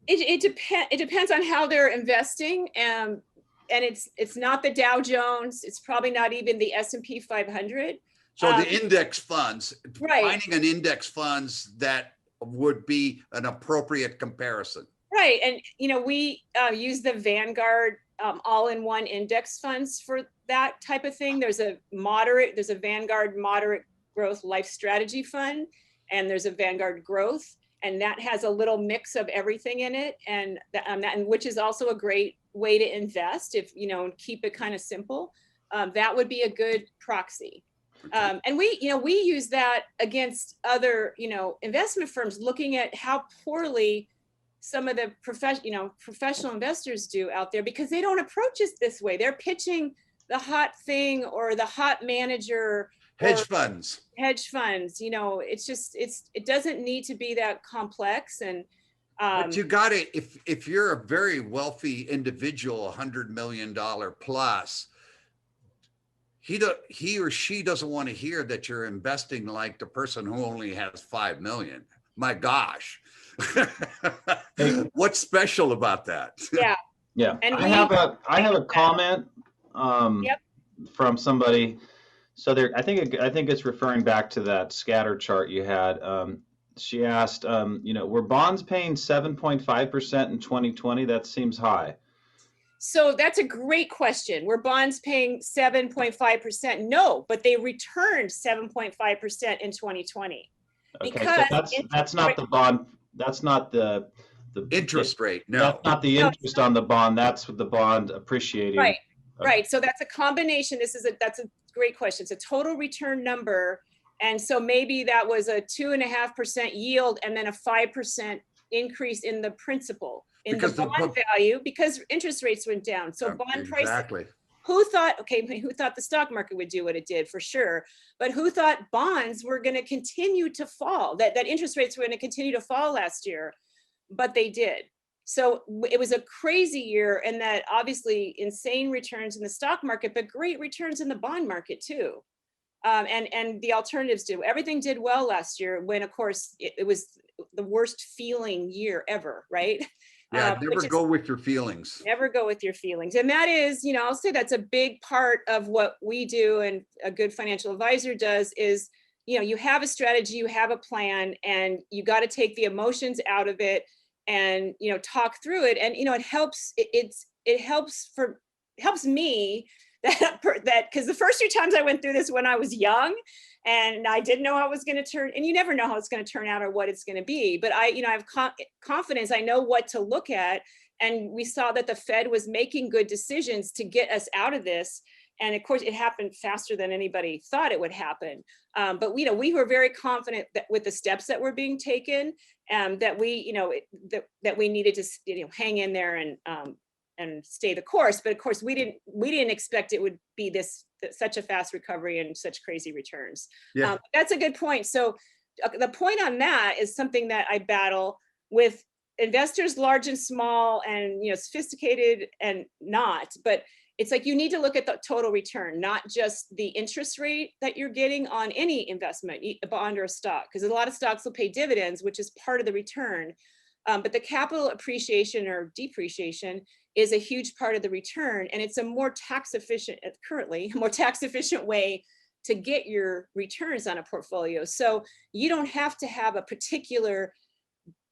It depends on how they're investing, and it's not the Dow Jones. It's probably not even the S&P 500. So the index funds, right. Finding an index funds that would be an appropriate comparison. Right, and we use the Vanguard all-in-one index funds for that type of thing. There's a Vanguard moderate growth life strategy fund, and there's a Vanguard growth, and that has a little mix of everything in it, and which is also a great way to invest if keep it kind of simple. That would be a good proxy. Okay. And we use that against other investment firms, looking at how poorly some of the professional investors do out there, because they don't approach it this way. They're pitching the hot thing or the hot manager. Hedge funds. It doesn't need to be that complex. And but you got to, if you're a very wealthy individual, $100 million plus, he or she doesn't want to hear that you're investing like the person who only has 5 million. My gosh. What's special about that? Yeah. Yeah. And I have a comment from somebody. So I think it's referring back to that scatter chart you had. She asked, were bonds paying 7.5% in 2020? That seems high. So that's a great question. Were bonds paying 7.5%? No, but they returned 7.5% in 2020 Okay, because so that's not the bond. That's not the interest rate. No, that's not the interest on the bond. That's what the bond appreciating. Right. Okay. Right. So that's a combination. That's a great question. It's a total return number. And so maybe that was a 2.5% yield and then a 5% increase in the principal in the bond value because interest rates went down. So bond price. Exactly. Who thought the stock market would do what it did, for sure, but who thought bonds were going to continue to fall, that interest rates were going to continue to fall last year, but they did. So it was a crazy year, and that obviously insane returns in the stock market, but great returns in the bond market too. And the alternatives did. Everything did well last year when, of course, it was the worst feeling year ever, right? Yeah, never go with your feelings. Never go with your feelings. And that is, I'll say that's a big part of what we do and a good financial advisor does is, you have a strategy, you have a plan, and you got to take the emotions out of it and, talk through it. And, it helps, it helps me that because the first 2 times I went through this when I was young and I didn't know how it was going to turn, and you never know how it's going to turn out or what it's going to be. But I have confidence. I know what to look at. And we saw that the Fed was making good decisions to get us out of this. And of course, it happened faster than anybody thought it would happen. But we were very confident that with the steps that were being taken, that we needed to hang in there and stay the course. But of course, we didn't expect it would be such a fast recovery and such crazy returns. Yeah. That's a good point. So the point on that is something that I battle with investors, large and small, and sophisticated and not. But it's like you need to look at the total return, not just the interest rate that you're getting on any investment, a bond or a stock, because a lot of stocks will pay dividends, which is part of the return. But the capital appreciation or depreciation is a huge part of the return, and it's a more tax efficient way to get your returns on a portfolio. So you don't have to have a particular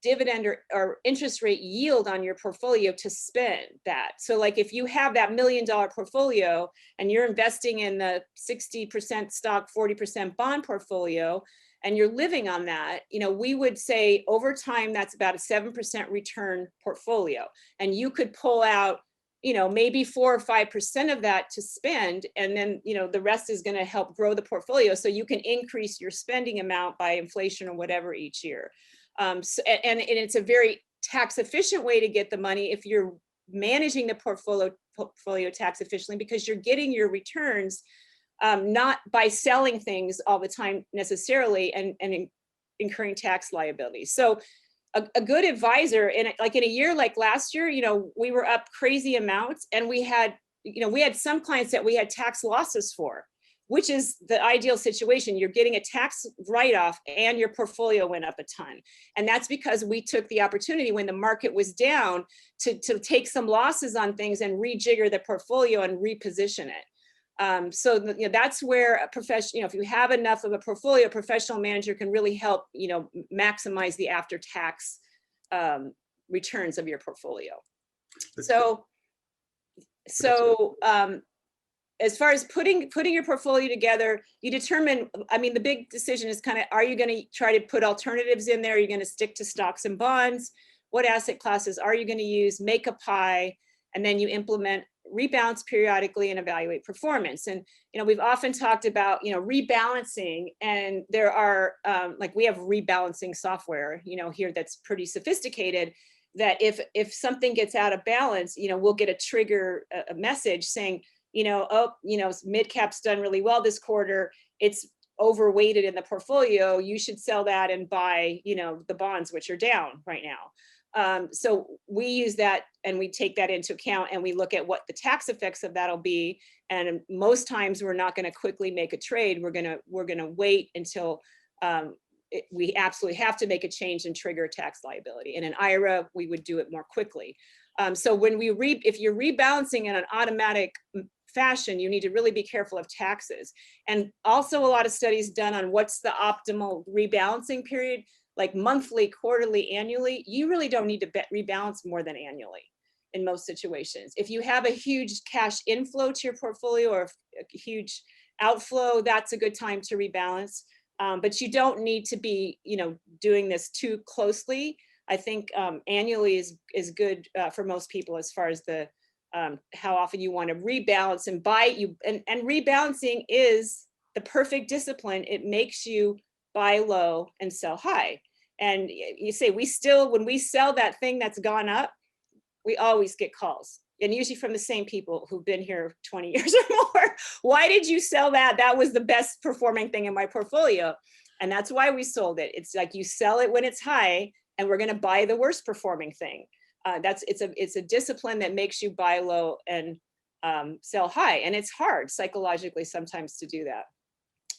dividend or interest rate yield on your portfolio to spend that. So like if you have that $1 million portfolio and you're investing in the 60% stock, 40% bond portfolio, and you're living on that, we would say over time, that's about a 7% return portfolio. And you could pull out, maybe 4 or 5% of that to spend. And then, the rest is going to help grow the portfolio. So you can increase your spending amount by inflation or whatever each year. And it's a very tax efficient way to get the money if you're managing the portfolio tax efficiently, because you're getting your returns not by selling things all the time necessarily and incurring tax liabilities. So a good advisor in a year like last year, we were up crazy amounts, and we had some clients that we had tax losses for, which is the ideal situation. You're getting a tax write-off and your portfolio went up a ton. And that's because we took the opportunity when the market was down to take some losses on things and rejigger the portfolio and reposition it. So that's where a professional, if you have enough of a portfolio, a professional manager can really help, maximize the after-tax returns of your portfolio. So as far as putting your portfolio together, you determine, the big decision is are you going to try to put alternatives in there? Are you going to stick to stocks and bonds? What asset classes are you going to use? Make a pie, and then you implement rebalance periodically and evaluate performance. And, we've often talked about, rebalancing, and there are, we have rebalancing software, here that's pretty sophisticated, that if something gets out of balance, we'll get a trigger, a message saying, mid cap's done really well this quarter. It's overweighted in the portfolio. You should sell that and buy, the bonds, which are down right now. So we use that and we take that into account, and we look at what the tax effects of that'll be. And most times we're not going to quickly make a trade. We're going to wait until we absolutely have to make a change and trigger tax liability. In an IRA, we would do it more quickly. So when if you're rebalancing in an automatic fashion, you need to really be careful of taxes. And also a lot of studies done on what's the optimal rebalancing period, like monthly, quarterly, annually. You really don't need to rebalance more than annually in most situations. If you have a huge cash inflow to your portfolio or a huge outflow, that's a good time to rebalance. But you don't need to be, doing this too closely. I think annually is good for most people as far as the how often you want to rebalance and buy. And rebalancing is the perfect discipline. It makes you buy low and sell high. And you say, when we sell that thing that's gone up, we always get calls, and usually from the same people who've been here 20 years or more. Why did you sell that? That was the best performing thing in my portfolio. And that's why we sold it. It's like you sell it when it's high, and we're going to buy the worst performing thing. It's a discipline that makes you buy low and sell high. And it's hard psychologically sometimes to do that.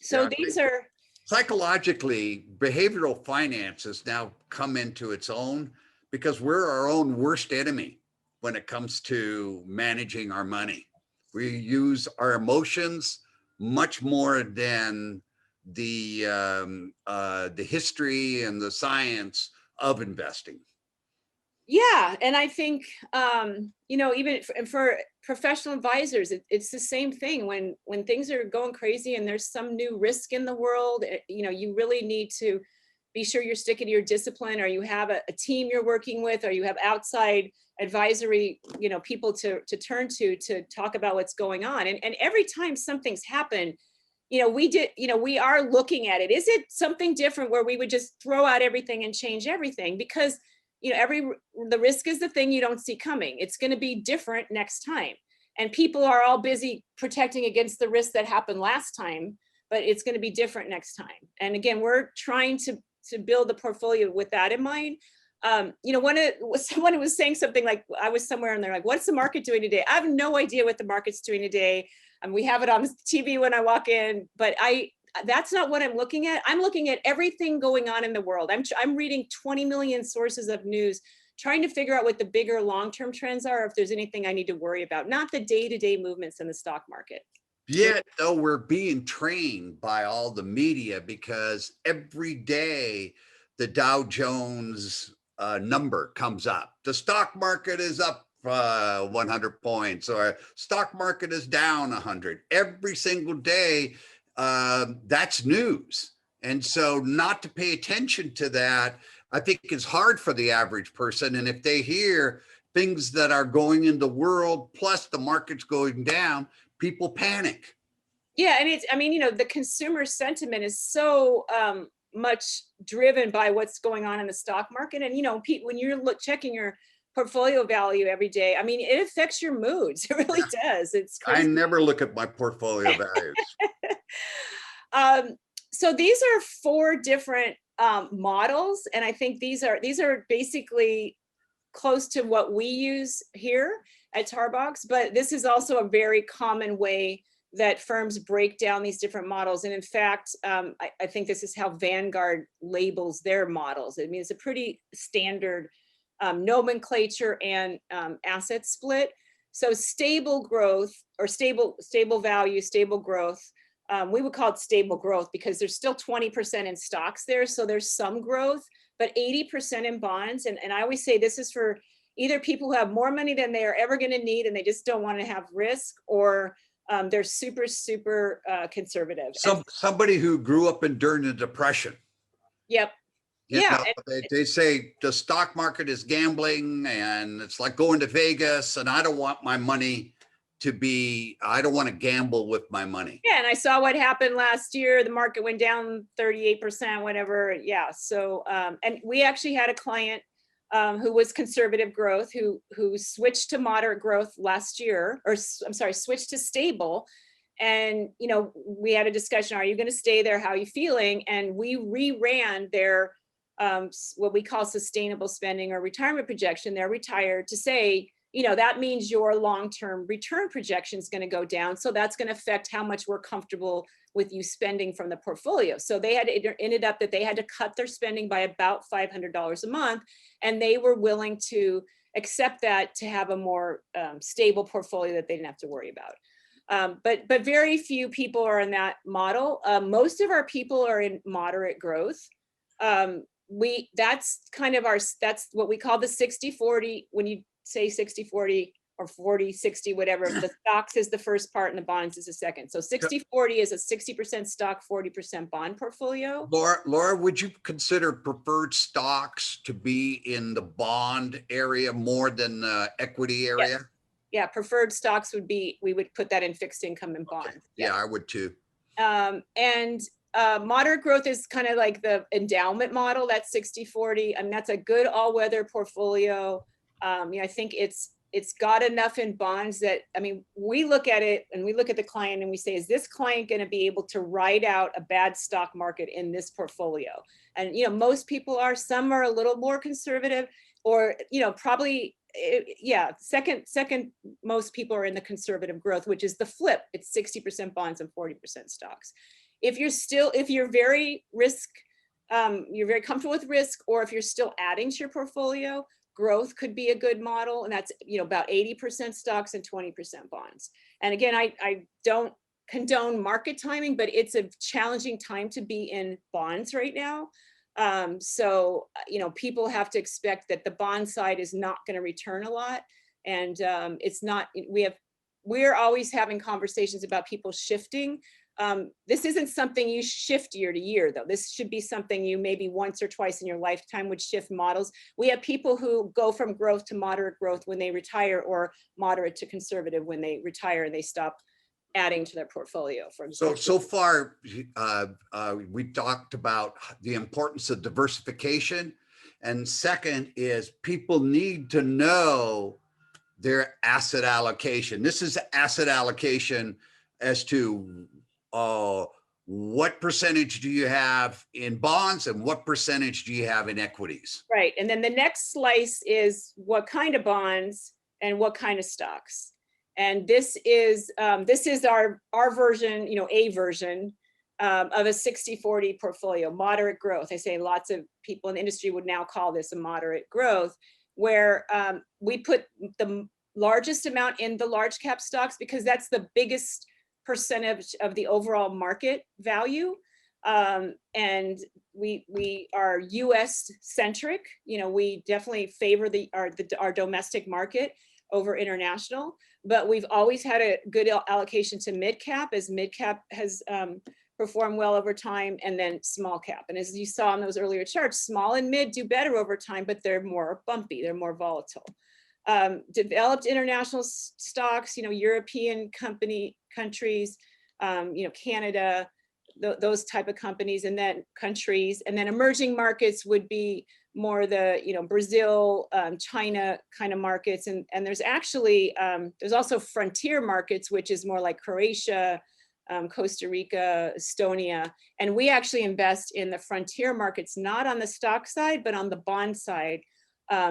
So these are psychologically, behavioral finance has now come into its own, because we're our own worst enemy when it comes to managing our money. We use our emotions much more than the history and the science of investing. Yeah, and I think even for professional advisors, it's the same thing. When things are going crazy and there's some new risk in the world, you really need to be sure you're sticking to your discipline, or you have a team you're working with, or you have outside advisory, people to turn to talk about what's going on. And every time something's happened, we are looking at it. Is it something different where we would just throw out everything and change everything? Because, the risk is the thing you don't see coming. It's going to be different next time. And people are all busy protecting against the risk that happened last time, but it's going to be different next time. And again, we're trying to build the portfolio with that in mind. Someone was saying something like, I was somewhere and they're like, what's the market doing today? I have no idea what the market's doing today. And we have it on TV when I walk in, but that's not what I'm looking at. I'm looking at everything going on in the world. I'm reading 20 million sources of news, trying to figure out what the bigger long-term trends are, if there's anything I need to worry about, not the day-to-day movements in the stock market. Yet, though, we're being trained by all the media, because every day the Dow Jones number comes up. The stock market is up 100 points, or stock market is down 100. Every single day, that's news. And so not to pay attention to that, I think is hard for the average person. And if they hear things that are going in the world, plus the market's going down, people panic. Yeah, and the consumer sentiment is so much driven by what's going on in the stock market. And, when you're checking your portfolio value every day, it affects your moods. It really does. It's crazy. I never look at my portfolio values. So these are 4 different models. And I think these are basically close to what we use here at Tarbox, but this is also a very common way that firms break down these different models. And in fact, I think this is how Vanguard labels their models. It's a pretty standard nomenclature and asset split. So stable growth, or stable value, stable growth, we would call it stable growth because there's still 20% in stocks there. So there's some growth, but 80% in bonds. And I always say this is for either people who have more money than they are ever going to need and they just don't want to have risk, or they're super, super conservative. Somebody who grew up during the Depression. Yep. They say the stock market is gambling and it's like going to Vegas, and I don't want my money I don't want to gamble with my money. Yeah, and I saw what happened last year. The market went down 38%, whatever. Yeah, so, and we actually had a client who was conservative growth, who switched to moderate growth last year, or I'm sorry, switched to stable. And, we had a discussion, are you going to stay there? How are you feeling? And we reran their, what we call sustainable spending or retirement projection. They're retired, to say, that means your long-term return projection is going to go down. So that's going to affect how much we're comfortable with you spending from the portfolio. So it ended up that they had to cut their spending by about $500 a month. And they were willing to accept that to have a more stable portfolio that they didn't have to worry about. But very few people are in that model. Most of our people are in moderate growth. That's what we call the 60-40. When you say 60-40 or 40-60, whatever, the stocks is the first part and the bonds is the second. So 60-40 is a 60% stock, 40% bond portfolio. Laura, would you consider preferred stocks to be in the bond area more than the equity area? Yes. Yeah, preferred stocks we would put that in fixed income and bonds. Okay. Yeah, I would too. And moderate growth is kind of like the endowment model. That's 60-40, and that's a good all-weather portfolio. I think it's got enough in bonds that, we look at it and we look at the client and we say, is this client going to be able to ride out a bad stock market in this portfolio? And, most people are. Some are a little more conservative, or, probably, second most people are in the conservative growth, which is the flip. It's 60% bonds and 40% stocks. If you're very you're very comfortable with risk, or if you're still adding to your portfolio, growth could be a good model. And that's, about 80% stocks and 20% bonds. And again, I don't condone market timing, but it's a challenging time to be in bonds right now. So, people have to expect that the bond side is not going to return a lot. And it's not, we're always having conversations about people shifting This isn't something you shift year to year, though. This should be something you maybe once or twice in your lifetime would shift models. We have people who go from growth to moderate growth when they retire, or moderate to conservative when they retire and they stop adding to their portfolio. So far, we talked about the importance of diversification. And second is people need to know their asset allocation. This is asset allocation as to what percentage do you have in bonds and what percentage do you have in equities? Right. And then the next slice is what kind of bonds and what kind of stocks. And this is our version, a version of a 60-40 portfolio, moderate growth. I say lots of people in the industry would now call this a moderate growth, where we put the largest amount in the large cap stocks because that's the biggest percentage of the overall market value. And we are US centric. We definitely favor our domestic market over international, but we've always had a good allocation to mid cap, as mid cap has performed well over time, and then small cap. And as you saw in those earlier charts, small and mid do better over time, but they're more bumpy, they're more volatile. Developed international stocks, European countries, Canada, those type of companies, and then countries, and then emerging markets would be more the Brazil, China kind of markets, and there's actually there's also frontier markets, which is more like Croatia, Costa Rica, Estonia, and we actually invest in the frontier markets, not on the stock side, but on the bond side,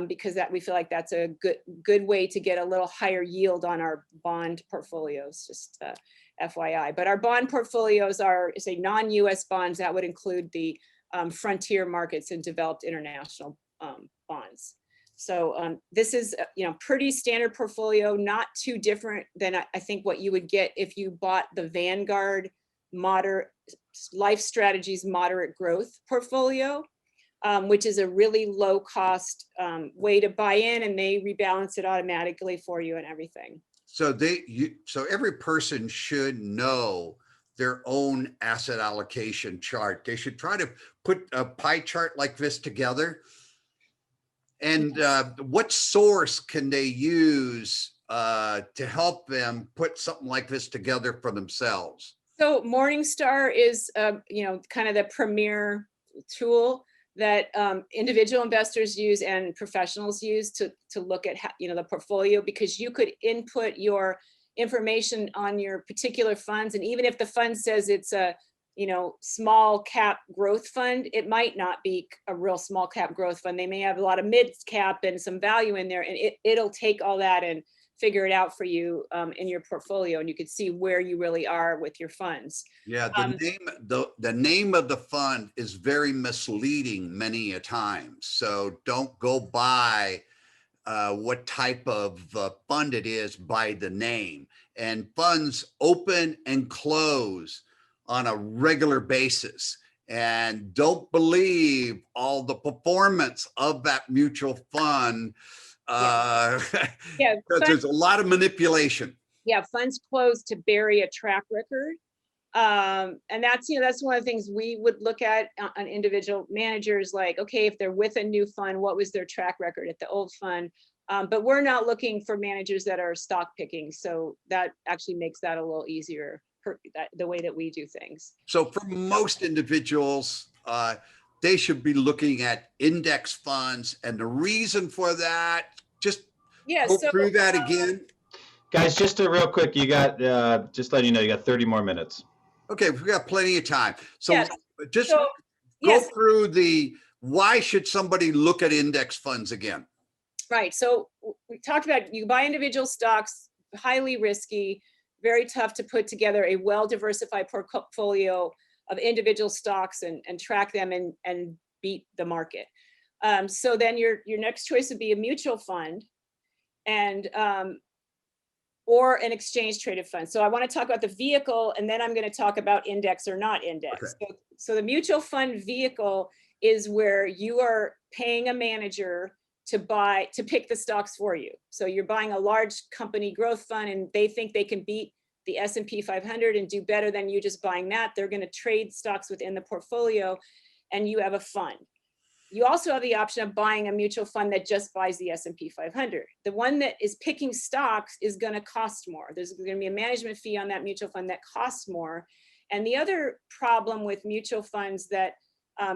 because we feel like that's a good way to get a little higher yield on our bond portfolios. Just FYI, but our bond portfolios are, say, non-US bonds. That would include the frontier markets and developed international bonds. So this is pretty standard portfolio, not too different than I think what you would get if you bought the Vanguard Moderate Life Strategies Moderate Growth portfolio, which is a really low cost way to buy in, and they rebalance it automatically for you and everything. So so every person should know their own asset allocation chart. They should try to put a pie chart like this together. And what source can they use to help them put something like this together for themselves? So Morningstar is, kind of the premier tool that individual investors use and professionals use to look at the portfolio, because you could input your information on your particular funds, and even if the fund says it's a small cap growth fund, it might not be a real small cap growth fund. They may have a lot of mid cap and some value in there, and it'll take all that and figure it out for you in your portfolio, and you can see where you really are with your funds. Yeah, the name of the fund is very misleading many a time. So don't go by what type of fund it is by the name. And funds open and close on a regular basis. And don't believe all the performance of that mutual fund. Because there's a lot of manipulation. Yeah, funds close to bury a track record. And that's one of the things we would look at on individual managers, like, okay, if they're with a new fund, what was their track record at the old fund? But we're not looking for managers that are stock picking. So that actually makes that a little easier, the way that we do things. So for most individuals, they should be looking at index funds. And the reason for that, just go through that again. Guys, just a real quick, you got, just letting you know, you got 30 more minutes. Okay, we've got plenty of time. So go through why should somebody look at index funds again? Right, so we talked about, you buy individual stocks, highly risky, very tough to put together a well-diversified portfolio of individual stocks and track them and beat the market. So then your next choice would be a mutual fund and or an exchange traded fund. So I want to talk about the vehicle, and then I'm going to talk about index or not index. Okay. So the mutual fund vehicle is where you are paying a manager to pick the stocks for you. So you're buying a large company growth fund and they think they can beat the S&P 500 and do better than you just buying that, they're going to trade stocks within the portfolio, and you have a fund. You also have the option of buying a mutual fund that just buys the S&P 500. The one that is picking stocks is going to cost more. There's going to be a management fee on that mutual fund that costs more. And the other problem with mutual funds that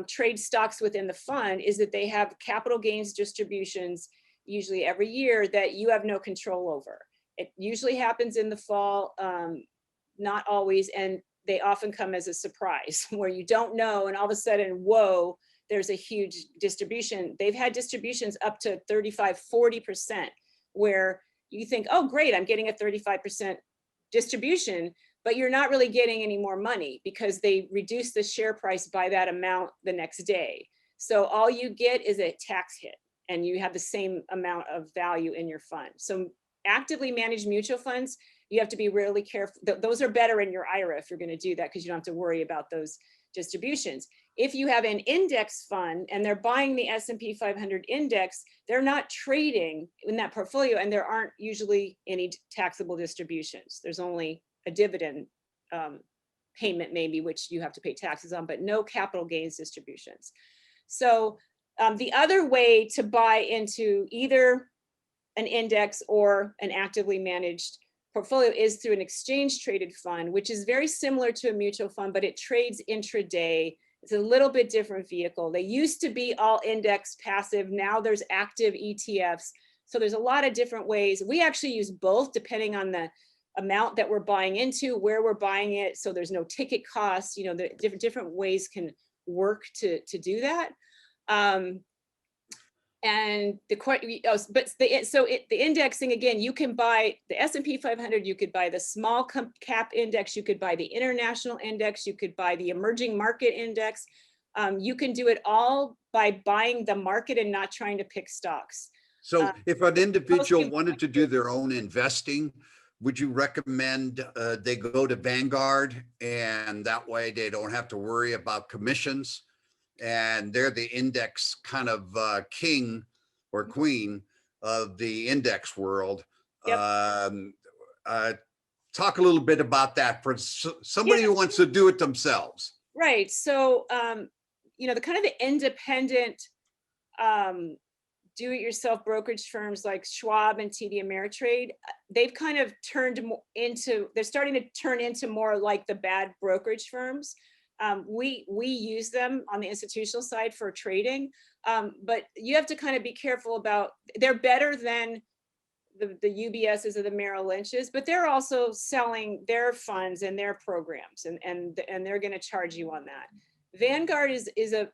trade stocks within the fund is that they have capital gains distributions usually every year that you have no control over. It usually happens in the fall, not always, and they often come as a surprise where you don't know, and all of a sudden, whoa, there's a huge distribution. They've had distributions up to 35, 40%, where you think, oh, great, I'm getting a 35% distribution, but you're not really getting any more money because they reduce the share price by that amount the next day. So all you get is a tax hit, and you have the same amount of value in your fund. So actively managed mutual funds, you have to be really careful. Those are better in your IRA if you're going to do that, because you don't have to worry about those distributions. If you have an index fund and they're buying the S&P 500 index, they're not trading in that portfolio, and there aren't usually any taxable distributions. There's only a dividend payment maybe, which you have to pay taxes on, but no capital gains distributions. So the other way to buy into either an index or an actively managed portfolio is through an exchange traded fund, which is very similar to a mutual fund, but it trades intraday. It's a little bit different vehicle. They used to be all index passive. Now there's active ETFs. So there's a lot of different ways. We actually use both depending on the amount that we're buying into, where we're buying it. So there's no ticket costs. You know, the different ways can work to do that. And the indexing, again, you can buy the S&P 500, you could buy the small cap index, you could buy the international index, you could buy the emerging market index. You can do it all by buying the market and not trying to pick stocks. So if an individual wanted to do their own investing, would you recommend they go to Vanguard, and that way they don't have to worry about commissions? And they're the index kind of king or queen of the index world. Yep. Talk a little bit about that for somebody who wants to do it themselves. Right. So, you know, the kind of the independent do-it-yourself brokerage firms like Schwab and TD Ameritrade, they've kind of turned into, they're starting to turn into more like the bad brokerage firms. We use them on the institutional side for trading, but you have to kind of be careful about, they're better than the UBSs or the Merrill Lynch's, but they're also selling their funds and their programs, and they're going to charge you on that. Vanguard is a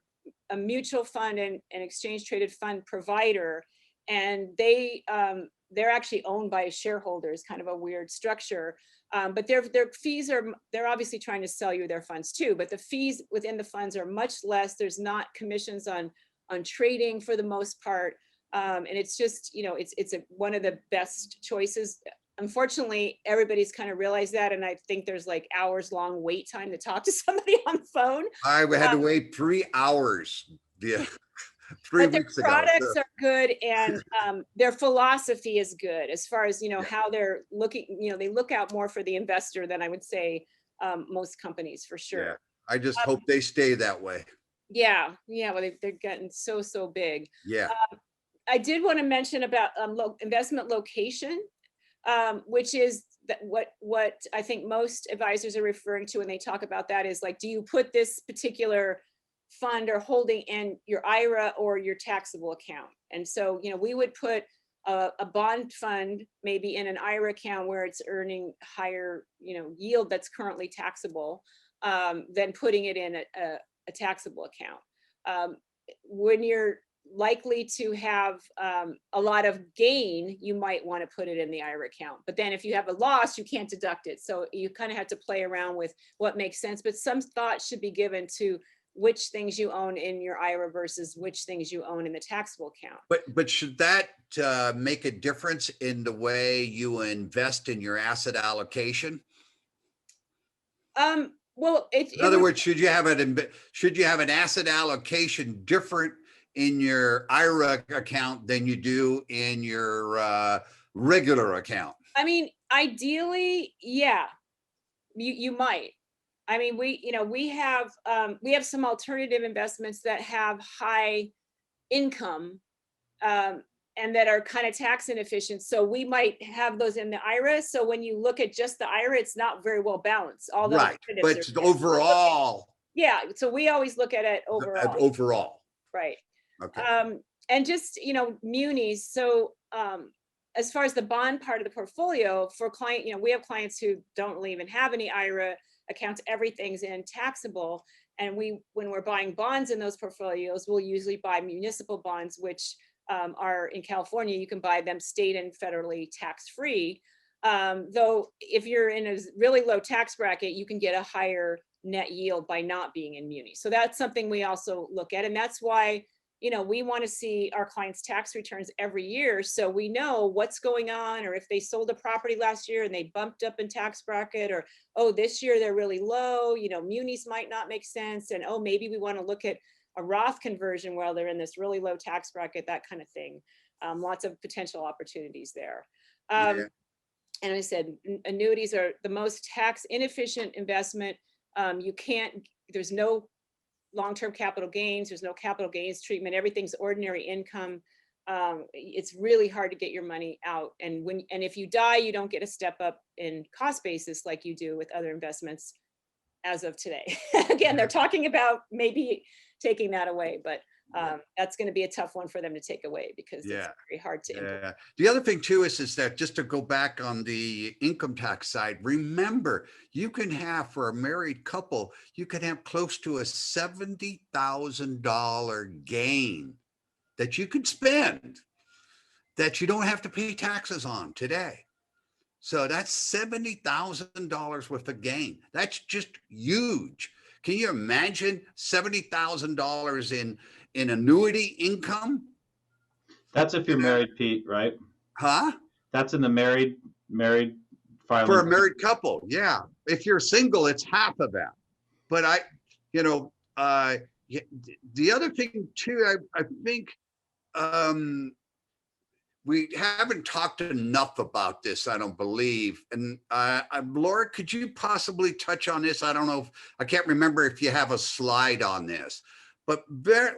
mutual fund and an exchange traded fund provider, and they're actually owned by shareholders, kind of a weird structure. But their fees they're obviously trying to sell you their funds too, but the fees within the funds are much less. There's not commissions on trading for the most part. And it's just, you know, it's one of the best choices. Unfortunately, everybody's kind of realized that. And I think there's like hours long wait time to talk to somebody on the phone. I had to wait 3 hours. Yeah. 3 weeks ago. Their products are good, and their philosophy is good as far as, you know, how they're looking, you know, they look out more for the investor than I would say most companies, for sure. Yeah. I just hope they stay that way. Yeah. Well, they're getting so big. Yeah. I did want to mention about investment location, which is what I think most advisors are referring to when they talk about that is like, do you put this particular fund or holding in your IRA or your taxable account? And so, you know, we would put a bond fund maybe in an IRA account where it's earning higher, you know, yield that's currently taxable, than putting it in a taxable account. When you're likely to have a lot of gain, you might want to put it in the IRA account. But then if you have a loss, you can't deduct it. So you kind of have to play around with what makes sense. But some thought should be given to which things you own in your IRA versus which things you own in the taxable account. But should that make a difference in the way you invest in your asset allocation? Well, in other words, should you have an asset allocation different in your IRA account than you do in your regular account? I mean, ideally, yeah. You might. I mean, we have some alternative investments that have high income, and that are kind of tax inefficient. So we might have those in the IRA. So when you look at just the IRA, it's not very well balanced. All the Right, alternatives but are good. overall, Yeah. So we always look at it overall. overall, Right. okay. And just, munis. So as far as the bond part of the portfolio for client, we have clients who don't really even have any IRA accounts. Everything's in taxable. And when we're buying bonds in those portfolios, we'll usually buy municipal bonds, which are in California. You can buy them state and federally tax-free. Though if you're in a really low tax bracket, you can get a higher net yield by not being in muni. So that's something we also look at. And that's why, we want to see our clients' tax returns every year. So we know what's going on, or if they sold a property last year and they bumped up in tax bracket, or, oh, this year they're really low, munis might not make sense. And, oh, maybe we want to look at a Roth conversion while they're in this really low tax bracket, that kind of thing. Lots of potential opportunities there. Yeah. And I said, annuities are the most tax inefficient investment. There's no long-term capital gains. There's no capital gains treatment. Everything's ordinary income. It's really hard to get your money out. And if you die, you don't get a step up in cost basis like you do with other investments as of today. Again, they're talking about maybe taking that away, but that's going to be a tough one for them to take away because it's very hard to implement. Yeah. The other thing too is that just to go back on the income tax side, remember, you can have, for a married couple, you can have close to a $70,000 gain that you could spend that you don't have to pay taxes on today. So that's $70,000 worth of gain. That's just huge. Can you imagine $70,000 in annuity income? That's if you're married, Pete, right? Huh? That's in the married filing. For a married couple, yeah. If you're single, it's half of that. But the other thing too, I think we haven't talked enough about this, I don't believe. And Laura, could you possibly touch on this? I don't know I can't remember if you have a slide on this, but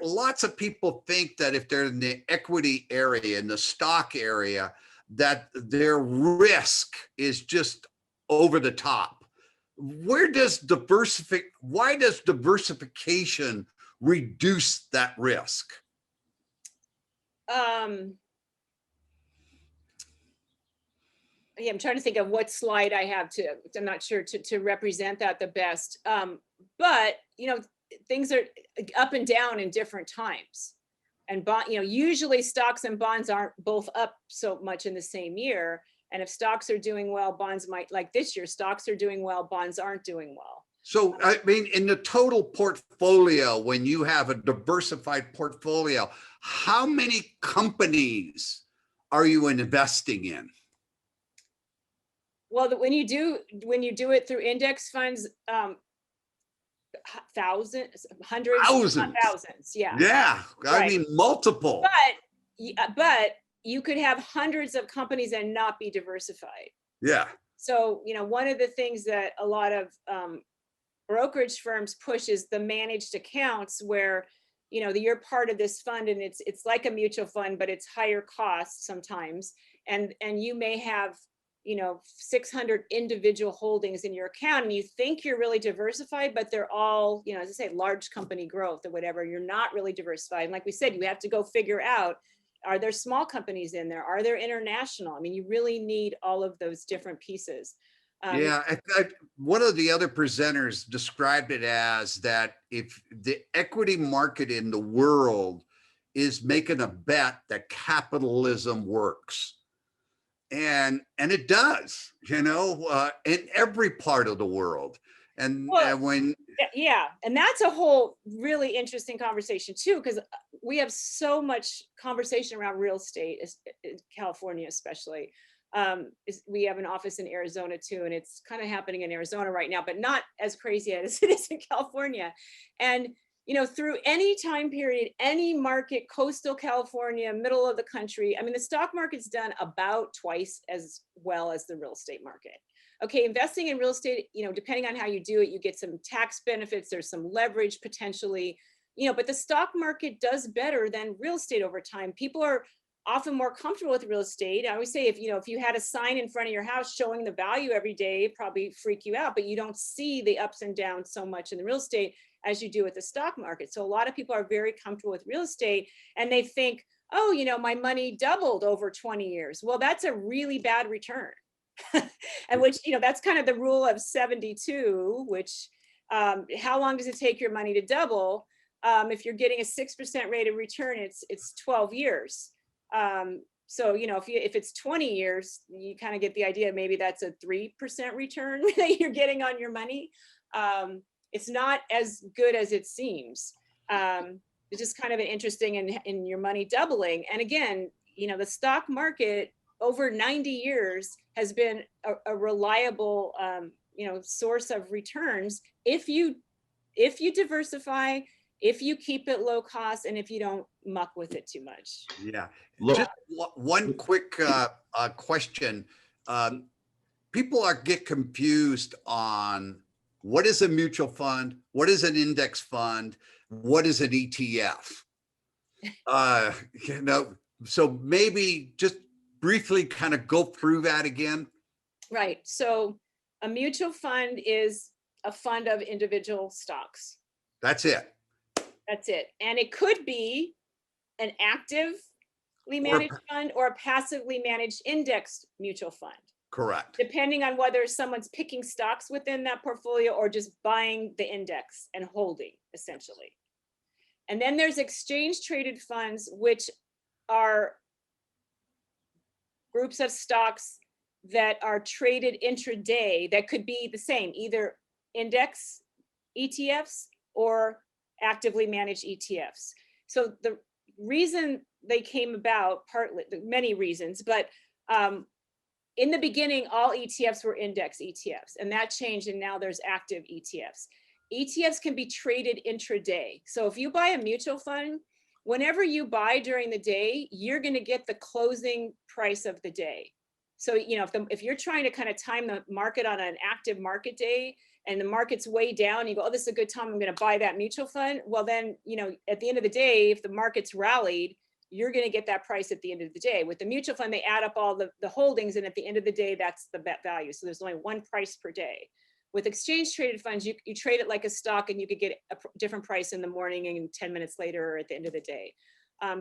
lots of people think that if they're in the equity area, in the stock area, that their risk is just over the top. Why does diversification reduce that risk? Yeah, I'm trying to think of what slide I have I'm not sure to represent that the best. But, things are up and down in different times. And usually stocks and bonds aren't both up so much in the same year. And if stocks are doing well, bonds might, like this year, stocks are doing well, bonds aren't doing well. So, I mean, in the total portfolio, when you have a diversified portfolio, how many companies are you investing in? Well, when you do it through index funds, thousands, hundreds, thousands. Yeah. Yeah. I mean, multiple. But you could have hundreds of companies and not be diversified. Yeah. So, one of the things that a lot of brokerage firms push is the managed accounts where, you're part of this fund and it's like a mutual fund, but it's higher cost sometimes. And you may have 600 individual holdings in your account and you think you're really diversified, but they're all, as I say, large company growth or whatever. You're not really diversified. And like we said, you have to go figure out, are there small companies in there? Are there international? I mean, you really need all of those different pieces. One of the other presenters described it as that if the equity market in the world is making a bet that capitalism works. And it does, in every part of the world. And that's a whole really interesting conversation too, because we have so much conversation around real estate, in California especially. We have an office in Arizona too, and it's kind of happening in Arizona right now, but not as crazy as it is in California. And through any time period, any market, coastal California, middle of the country, I mean, the stock market's done about twice as well as the real estate market. okay, investing in real estate, depending on how you do it, you get some tax benefits, there's some leverage potentially, but the stock market does better than real estate over time. People are often more comfortable with real estate. I always say, if you had a sign in front of your house showing the value every day, it'd probably freak you out, but you don't see the ups and downs so much in the real estate as you do with the stock market. So a lot of people are very comfortable with real estate, and they think, oh, my money doubled over 20 years. Well, that's a really bad return. And which, that's kind of the rule of 72, which, how long does it take your money to double? If you're getting a 6% rate of return, it's 12 years. So, if it's 20 years, you kind of get the idea, maybe that's a 3% return that you're getting on your money. It's not as good as it seems. It's just kind of an interesting in your money doubling. And again, the stock market over 90 years has been a reliable, source of returns if you diversify, if you keep it low cost, and if you don't muck with it too much. Yeah. Look, Just one quick question. People get confused on what is a mutual fund, what is an index fund, what is an ETF? So maybe just briefly kind of go through that again. Right. So a mutual fund is a fund of individual stocks. That's it. That's it. And it could be an actively managed fund or a passively managed indexed mutual fund. Correct. Depending on whether someone's picking stocks within that portfolio or just buying the index and holding, essentially. And then there's exchange traded funds, which are groups of stocks that are traded intraday that could be the same, either index ETFs or actively managed ETFs. So the reason they came about, partly, many reasons, but in the beginning, all ETFs were index ETFs, and that changed, and now there's active ETFs. ETFs can be traded intraday. So if you buy a mutual fund, whenever you buy during the day, you're going to get the closing price of the day. So, if you're trying to kind of time the market on an active market day and the market's way down, you go, oh, this is a good time, I'm going to buy that mutual fund. Well, then, at the end of the day, if the market's rallied, you're going to get that price at the end of the day. With the mutual fund, they add up all the holdings, and at the end of the day, that's the bet value. So there's only one price per day. With exchange traded funds, you trade it like a stock, and you could get a different price in the morning and 10 minutes later or at the end of the day.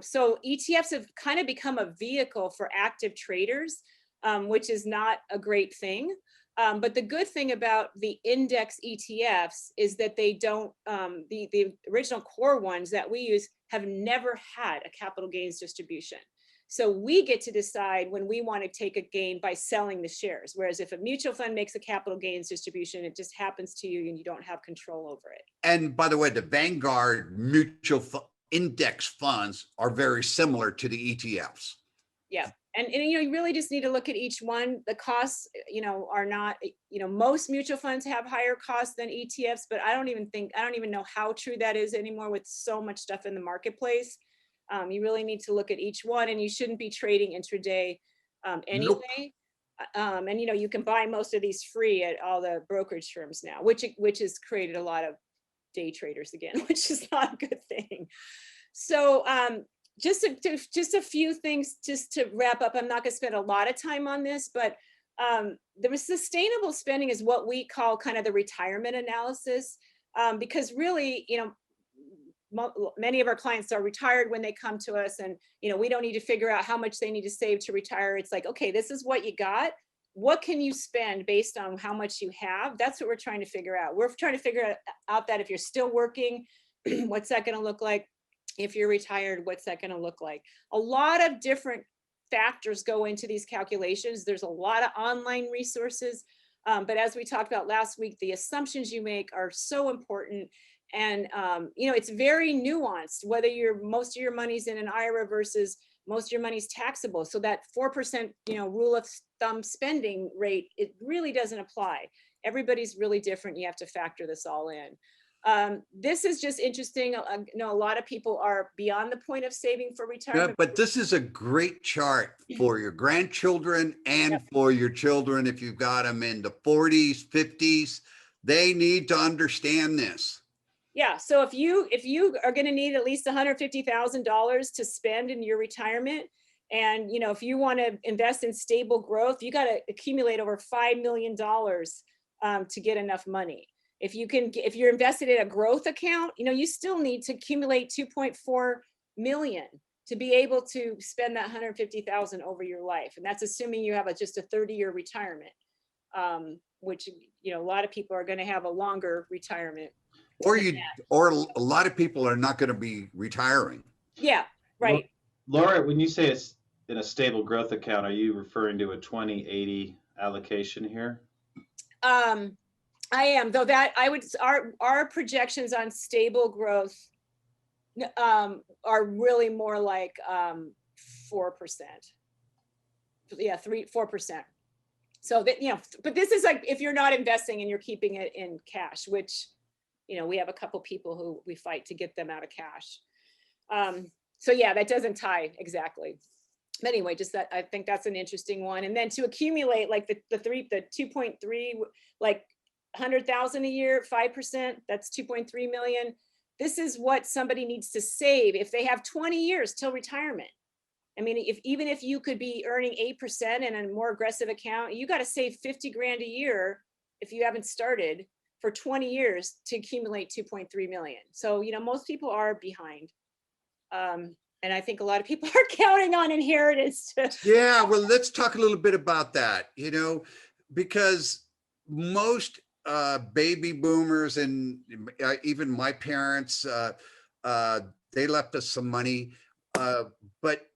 So ETFs have kind of become a vehicle for active traders, which is not a great thing. But the good thing about the index ETFs is that they don't, the original core ones that we use have never had a capital gains distribution. So we get to decide when we want to take a gain by selling the shares. Whereas if a mutual fund makes a capital gains distribution, it just happens to you and you don't have control over it. And by the way, the Vanguard mutual index funds are very similar to the ETFs. Yeah. And you really just need to look at each one. The costs, are not, most mutual funds have higher costs than ETFs, but I don't even know how true that is anymore with so much stuff in the marketplace. You really need to look at each one, and you shouldn't be trading intraday anyway. Nope. And you can buy most of these free at all the brokerage firms now, which has created a lot of day traders again, which is not a good thing. So just a few things just to wrap up. I'm not going to spend a lot of time on this, but the sustainable spending is what we call kind of the retirement analysis, because really, many of our clients are retired when they come to us, and we don't need to figure out how much they need to save to retire. It's like, okay, this is what you got. What can you spend based on how much you have? That's what we're trying to figure out. We're trying to figure out that if you're still working, what's that going to look like? If you're retired, what's that going to look like? A lot of different factors go into these calculations. There's a lot of online resources. But as we talked about last week, the assumptions you make are so important. And, it's very nuanced, whether most of your money's in an IRA versus most of your money's taxable. So that 4%, rule of thumb spending rate, it really doesn't apply. Everybody's really different. You have to factor this all in. This is just interesting. You know, a lot of people are beyond the point of saving for Yeah, retirement. but this is a great chart for your grandchildren and for your children. If you've got them in the 40s, 50s, they need to understand this. Yeah, so if you are going to need at least $150,000 to spend in your retirement, and you know, if you want to invest in stable growth, you got to accumulate over $5 million to get enough money. If you're invested in a growth account, you know, you still need to accumulate 2.4 million to be able to spend that 150,000 over your life, and that's assuming you have just a 30-year retirement, which, you know, a lot of people are going to have a longer retirement. Or a lot of people are not going to be retiring. Yeah, right. Laura, when you say it's in a stable growth account, are you referring to a 20/80 allocation here? I am, though that our projections on stable growth are really more like 4%. Yeah, 4%. So that, you know, but this is like if you're not investing and you're keeping it in cash, which, you know, we have a couple people who we fight to get them out of cash. So yeah, that doesn't tie exactly. But anyway, just that, I think that's an interesting one. And then to accumulate like the 2.3, like 100,000 a year, 5%, that's 2.3 million. This is what somebody needs to save if they have 20 years till retirement. I mean, even if you could be earning 8% in a more aggressive account, you got to save 50 grand a year if you haven't started for 20 years to accumulate 2.3 million. So, you know, most people are behind. And I think a lot of people are counting on inheritance. Yeah, well, let's talk a little bit about that, you know, because most baby boomers and even my parents, they left us some money, but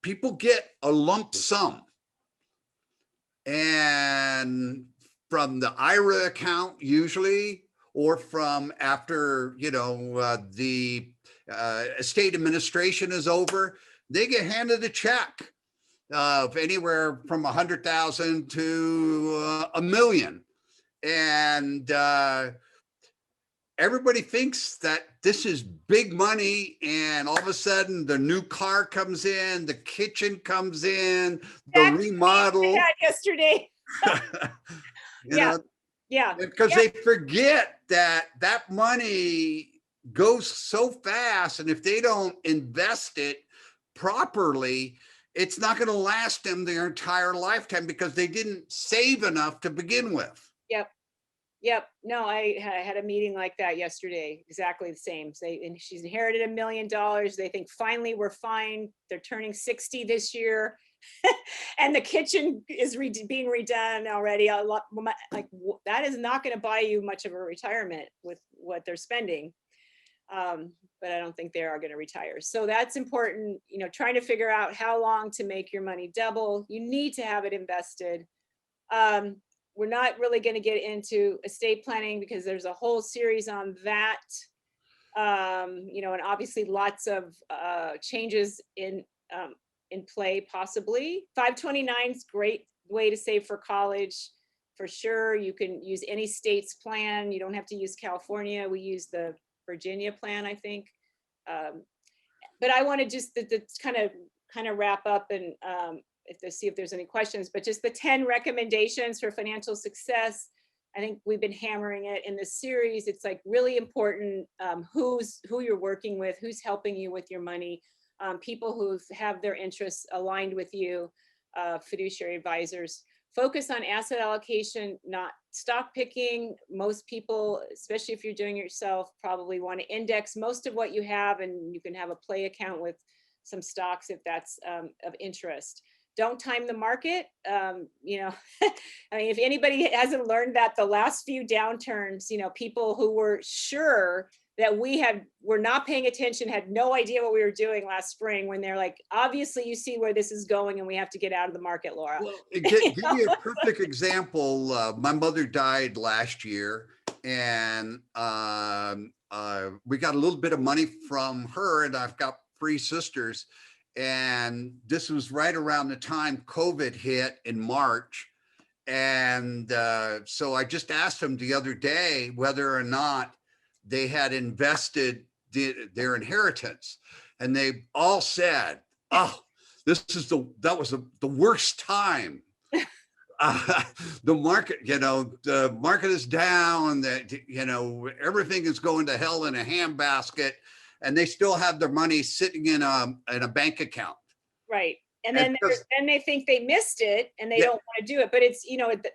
people get a lump sum, and from the IRA account usually, or from after, you know, the estate administration is over, they get handed a check of anywhere from 100,000 to $1 million. And everybody thinks that this is big money, and all of a sudden the new car comes in, the kitchen comes in, the remodel. Yesterday. Yeah. Yeah. Because they forget that money goes so fast, and if they don't invest it properly, it's not going to last them their entire lifetime because they didn't save enough to begin with. Yep. No, I had a meeting like that yesterday. Exactly the same. She's inherited $1 million. They think finally we're fine. They're turning 60 this year. And the kitchen is being redone already. A lot, like, that is not going to buy you much of a retirement with what they're spending. But I don't think they are going to retire. So that's important, you know, trying to figure out how long to make your money double. You need to have it invested. We're not really going to get into estate planning because there's a whole series on that. You know, and obviously lots of changes in play possibly. 529 is a great way to save for college, for sure. You can use any state's plan. You don't have to use California. We use the Virginia plan, I think. But I want to just kind of wrap up and see if there's any questions, but just the 10 recommendations for financial success. I think we've been hammering it in this series. It's like really important who you're working with, who's helping you with your money, people who have their interests aligned with you, fiduciary advisors. Focus on asset allocation, not stock picking. Most people, especially if you're doing it yourself, probably want to index most of what you have, and you can have a play account with some stocks if that's of interest. Don't time the market. You know, I mean, if anybody hasn't learned that, the last few downturns, you know, people who were sure that were not paying attention, had no idea what we were doing last spring, when they're like, obviously you see where this is going and we have to get out of the market, Laura. Well, give you a perfect example. My mother died last year, and we got a little bit of money from her, and I've got 3 sisters. And this was right around the time COVID hit in March. And so I just asked them the other day whether or not they had invested their inheritance. And they all said, oh, that was the worst time. The market, the market is down, everything is going to hell in a handbasket, and they still have their money sitting in a bank account. Right. And then they think they missed it and they don't want to do it. But it's,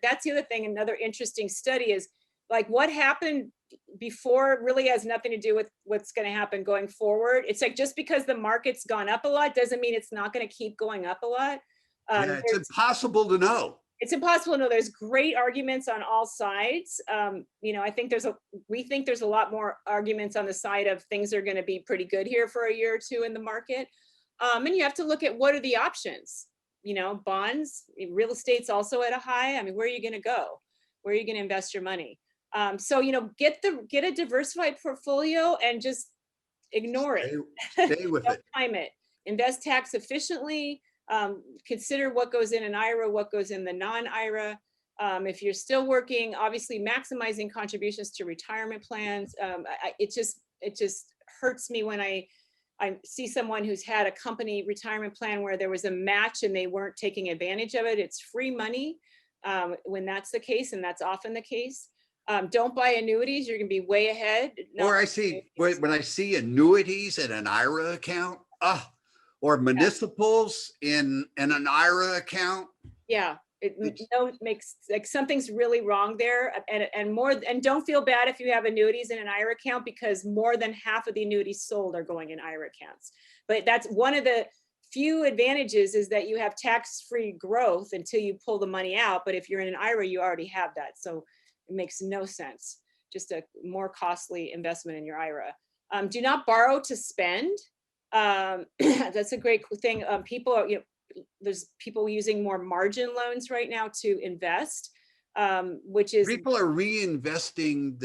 that's the other thing. Another interesting study is like what happened before really has nothing to do with what's going to happen going forward. It's like just because the market's gone up a lot doesn't mean it's not going to keep going up a lot. It's impossible to know. It's impossible to know. There's great arguments on all sides. I think we think there's a lot more arguments on the side of things are going to be pretty good here for a year or two in the market. And you have to look at what are the options, bonds, real estate's also at a high. I mean, where are you going to go? Where are you going to invest your money? So, get a diversified portfolio and just ignore it. Stay with it. Time it. Invest tax efficiently. Consider what goes in an IRA, what goes in the non-IRA. If you're still working, obviously maximizing contributions to retirement plans. It just hurts me when I see someone who's had a company retirement plan where there was a match and they weren't taking advantage of it. It's free money when that's the case, and that's often the case. Don't buy annuities. You're going to be way ahead. Or when I see annuities in an IRA account, or municipals in an IRA account. Yeah. It makes like something's really wrong there, and don't feel bad if you have annuities in an IRA account, because more than half of the annuities sold are going in IRA accounts. But that's one of the few advantages, is that you have tax-free growth until you pull the money out. But if you're in an IRA, you already have that, so it makes no sense. Just a more costly investment in your IRA. Do not borrow to spend. That's a great thing. People are, there's people using more margin loans right now to invest, which is people are refinancing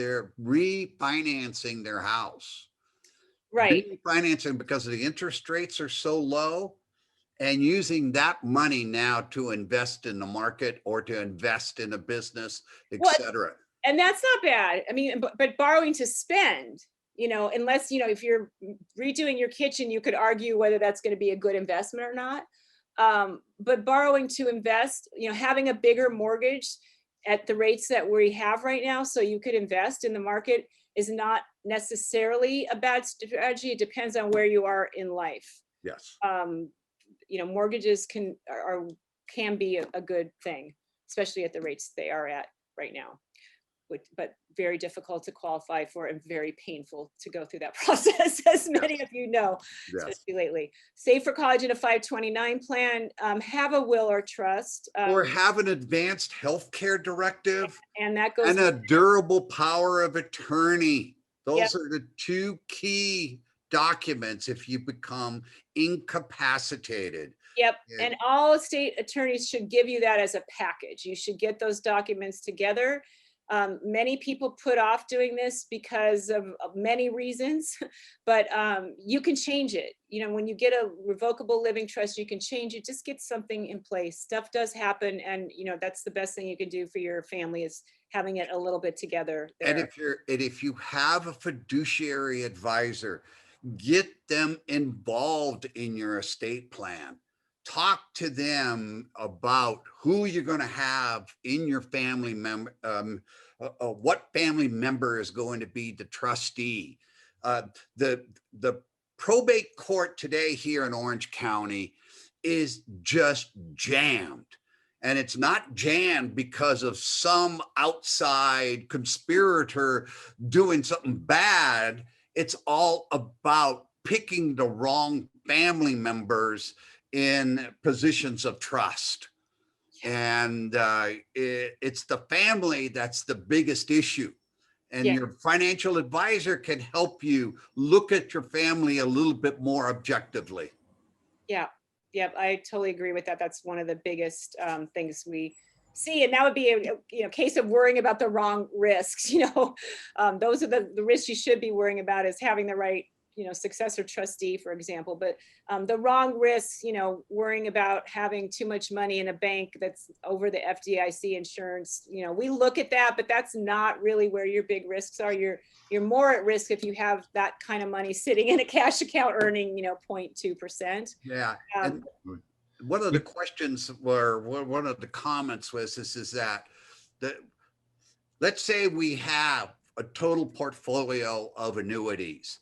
their house. Right. Refinancing because the interest rates are so low, and using that money now to invest in the market or to invest in a business, etc. And that's not bad. I mean, but borrowing to spend, unless, if you're redoing your kitchen, you could argue whether that's going to be a good investment or not. But borrowing to invest, having a bigger mortgage at the rates that we have right now, so you could invest in the market, is not necessarily a bad strategy. It depends on where you are in life. Yes. Mortgages can be a good thing, especially at the rates they are at right now. But very difficult to qualify for and very painful to go through that process, as many of you know, especially lately. Save for college in a 529 plan, have a will or trust. Or have an advanced healthcare directive. And that goes. And a durable power of attorney. Those are the two key documents if you become incapacitated. Yep. And all estate attorneys should give you that as a package. You should get those documents together. Many people put off doing this because of many reasons, but you can change it. When you get a revocable living trust, you can change it. Just get something in place. Stuff does happen, and that's the best thing you can do for your family, is having it a little bit together there. And if you have a fiduciary advisor, get them involved in your estate plan. Talk to them about who you're going to have in your family member, what family member is going to be the trustee. The probate court today here in Orange County is just jammed. And it's not jammed because of some outside conspirator doing something bad. It's all about picking the wrong family members in positions of trust. And it's the family that's the biggest issue. And your financial advisor can help you look at your family a little bit more objectively. Yeah, I totally agree with that. That's one of the biggest things we see. And that would be a case of worrying about the wrong risks. Those are the risks you should be worrying about, is having the right successor trustee, for example, but the wrong risks, worrying about having too much money in a bank that's over the FDIC insurance, we look at that, but that's not really where your big risks are. You're more at risk if you have that kind of money sitting in a cash account earning, 0.2%. Yeah. And one of the questions were, one of the comments was, is that let's say we have a total portfolio of annuities.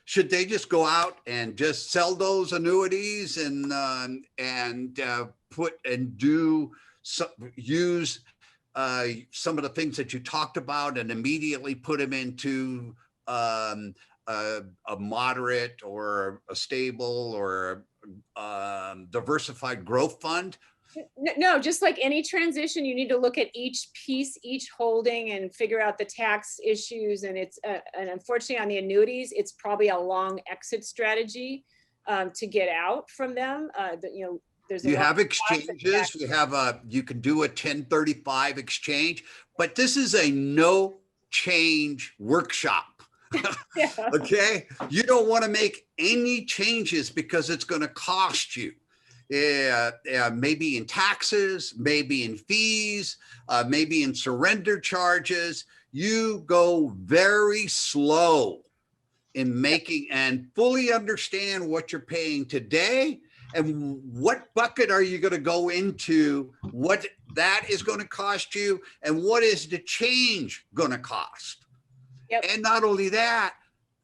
Should they just go out and just sell those annuities and use some of the things that you talked about and immediately put them into a moderate or a stable or diversified growth fund? No, just like any transition, you need to look at each piece, each holding, and figure out the tax issues. And it's and unfortunately on the annuities, it's probably a long exit strategy to get out from them. There's you have exchanges. You can do a 1035 exchange, but this is a no change workshop. Yeah. Okay, you don't want to make any changes because it's going to cost you. Maybe in taxes, maybe in fees, maybe in surrender charges. You go very slow in making and fully understand what you're paying today and what bucket are you going to go into, what that is going to cost you, and what is the change going to cost. Yep. And not only that,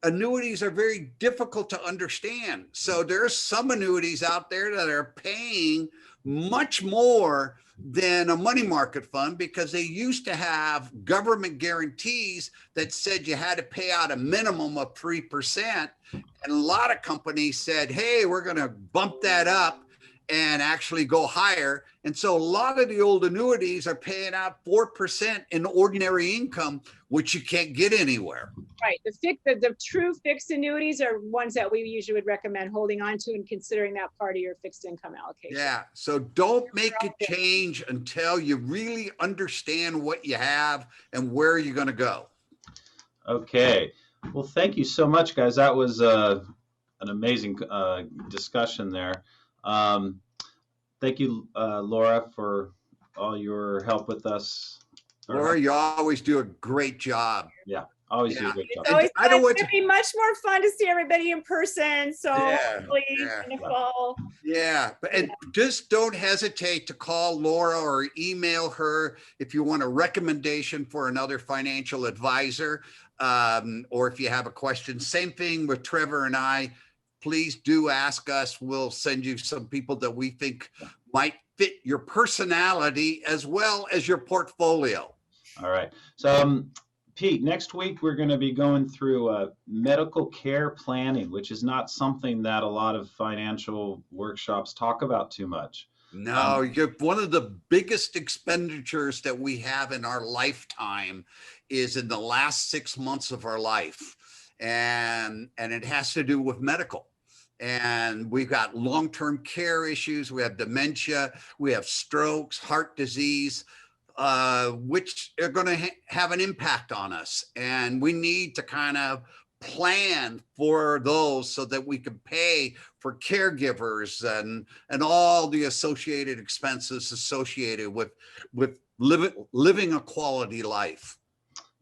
annuities are very difficult to understand. So there's some annuities out there that are paying much more than a money market fund because they used to have government guarantees that said you had to pay out a minimum of 3%. And a lot of companies said, hey, we're going to bump that up and actually go higher. And so a lot of the old annuities are paying out 4% in ordinary income, which you can't get anywhere. Right. The true fixed annuities are ones that we usually would recommend holding on to and considering that part of your fixed income allocation. Yeah. So don't make a change until you really understand what you have and where you're going to go. Okay. Well, thank you so much, guys. That was an amazing discussion there. Thank you, Laura, for all your help with us. Laura, you always do a great job. Yeah, always do a great job. I don't want It'd be much more fun to see everybody in person. So hopefully in the fall. Yeah, and just don't hesitate to call Laura or email her if you want a recommendation for another financial advisor, or if you have a question. Same thing with Trevor and I. Please do ask us. We'll send you some people that we think might fit your personality as well as your portfolio. All right. So, Pete, next week we're going to be going through medical care planning, which is not something that a lot of financial workshops talk about too much. No, one of the biggest expenditures that we have in our lifetime is in the last 6 months of our life. And it has to do with medical. And we've got long-term care issues. We have dementia. We have strokes, heart disease, which are going to have an impact on us. And we need to kind of plan for those so that we can pay for caregivers and all the associated expenses associated with living a quality life.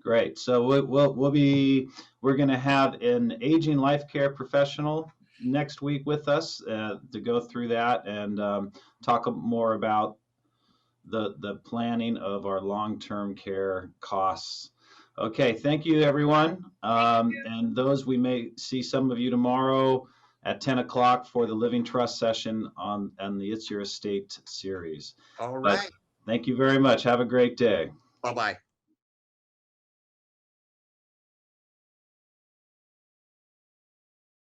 Great. So we're going to have an aging life care professional next week with us to go through that and talk more about the planning of our long-term care costs. Okay, thank you, everyone. And those, we may see some of you tomorrow at 10 o'clock for the Living Trust session on the It's Your Estate series. All right. But thank you very much. Have a great day. Bye-bye.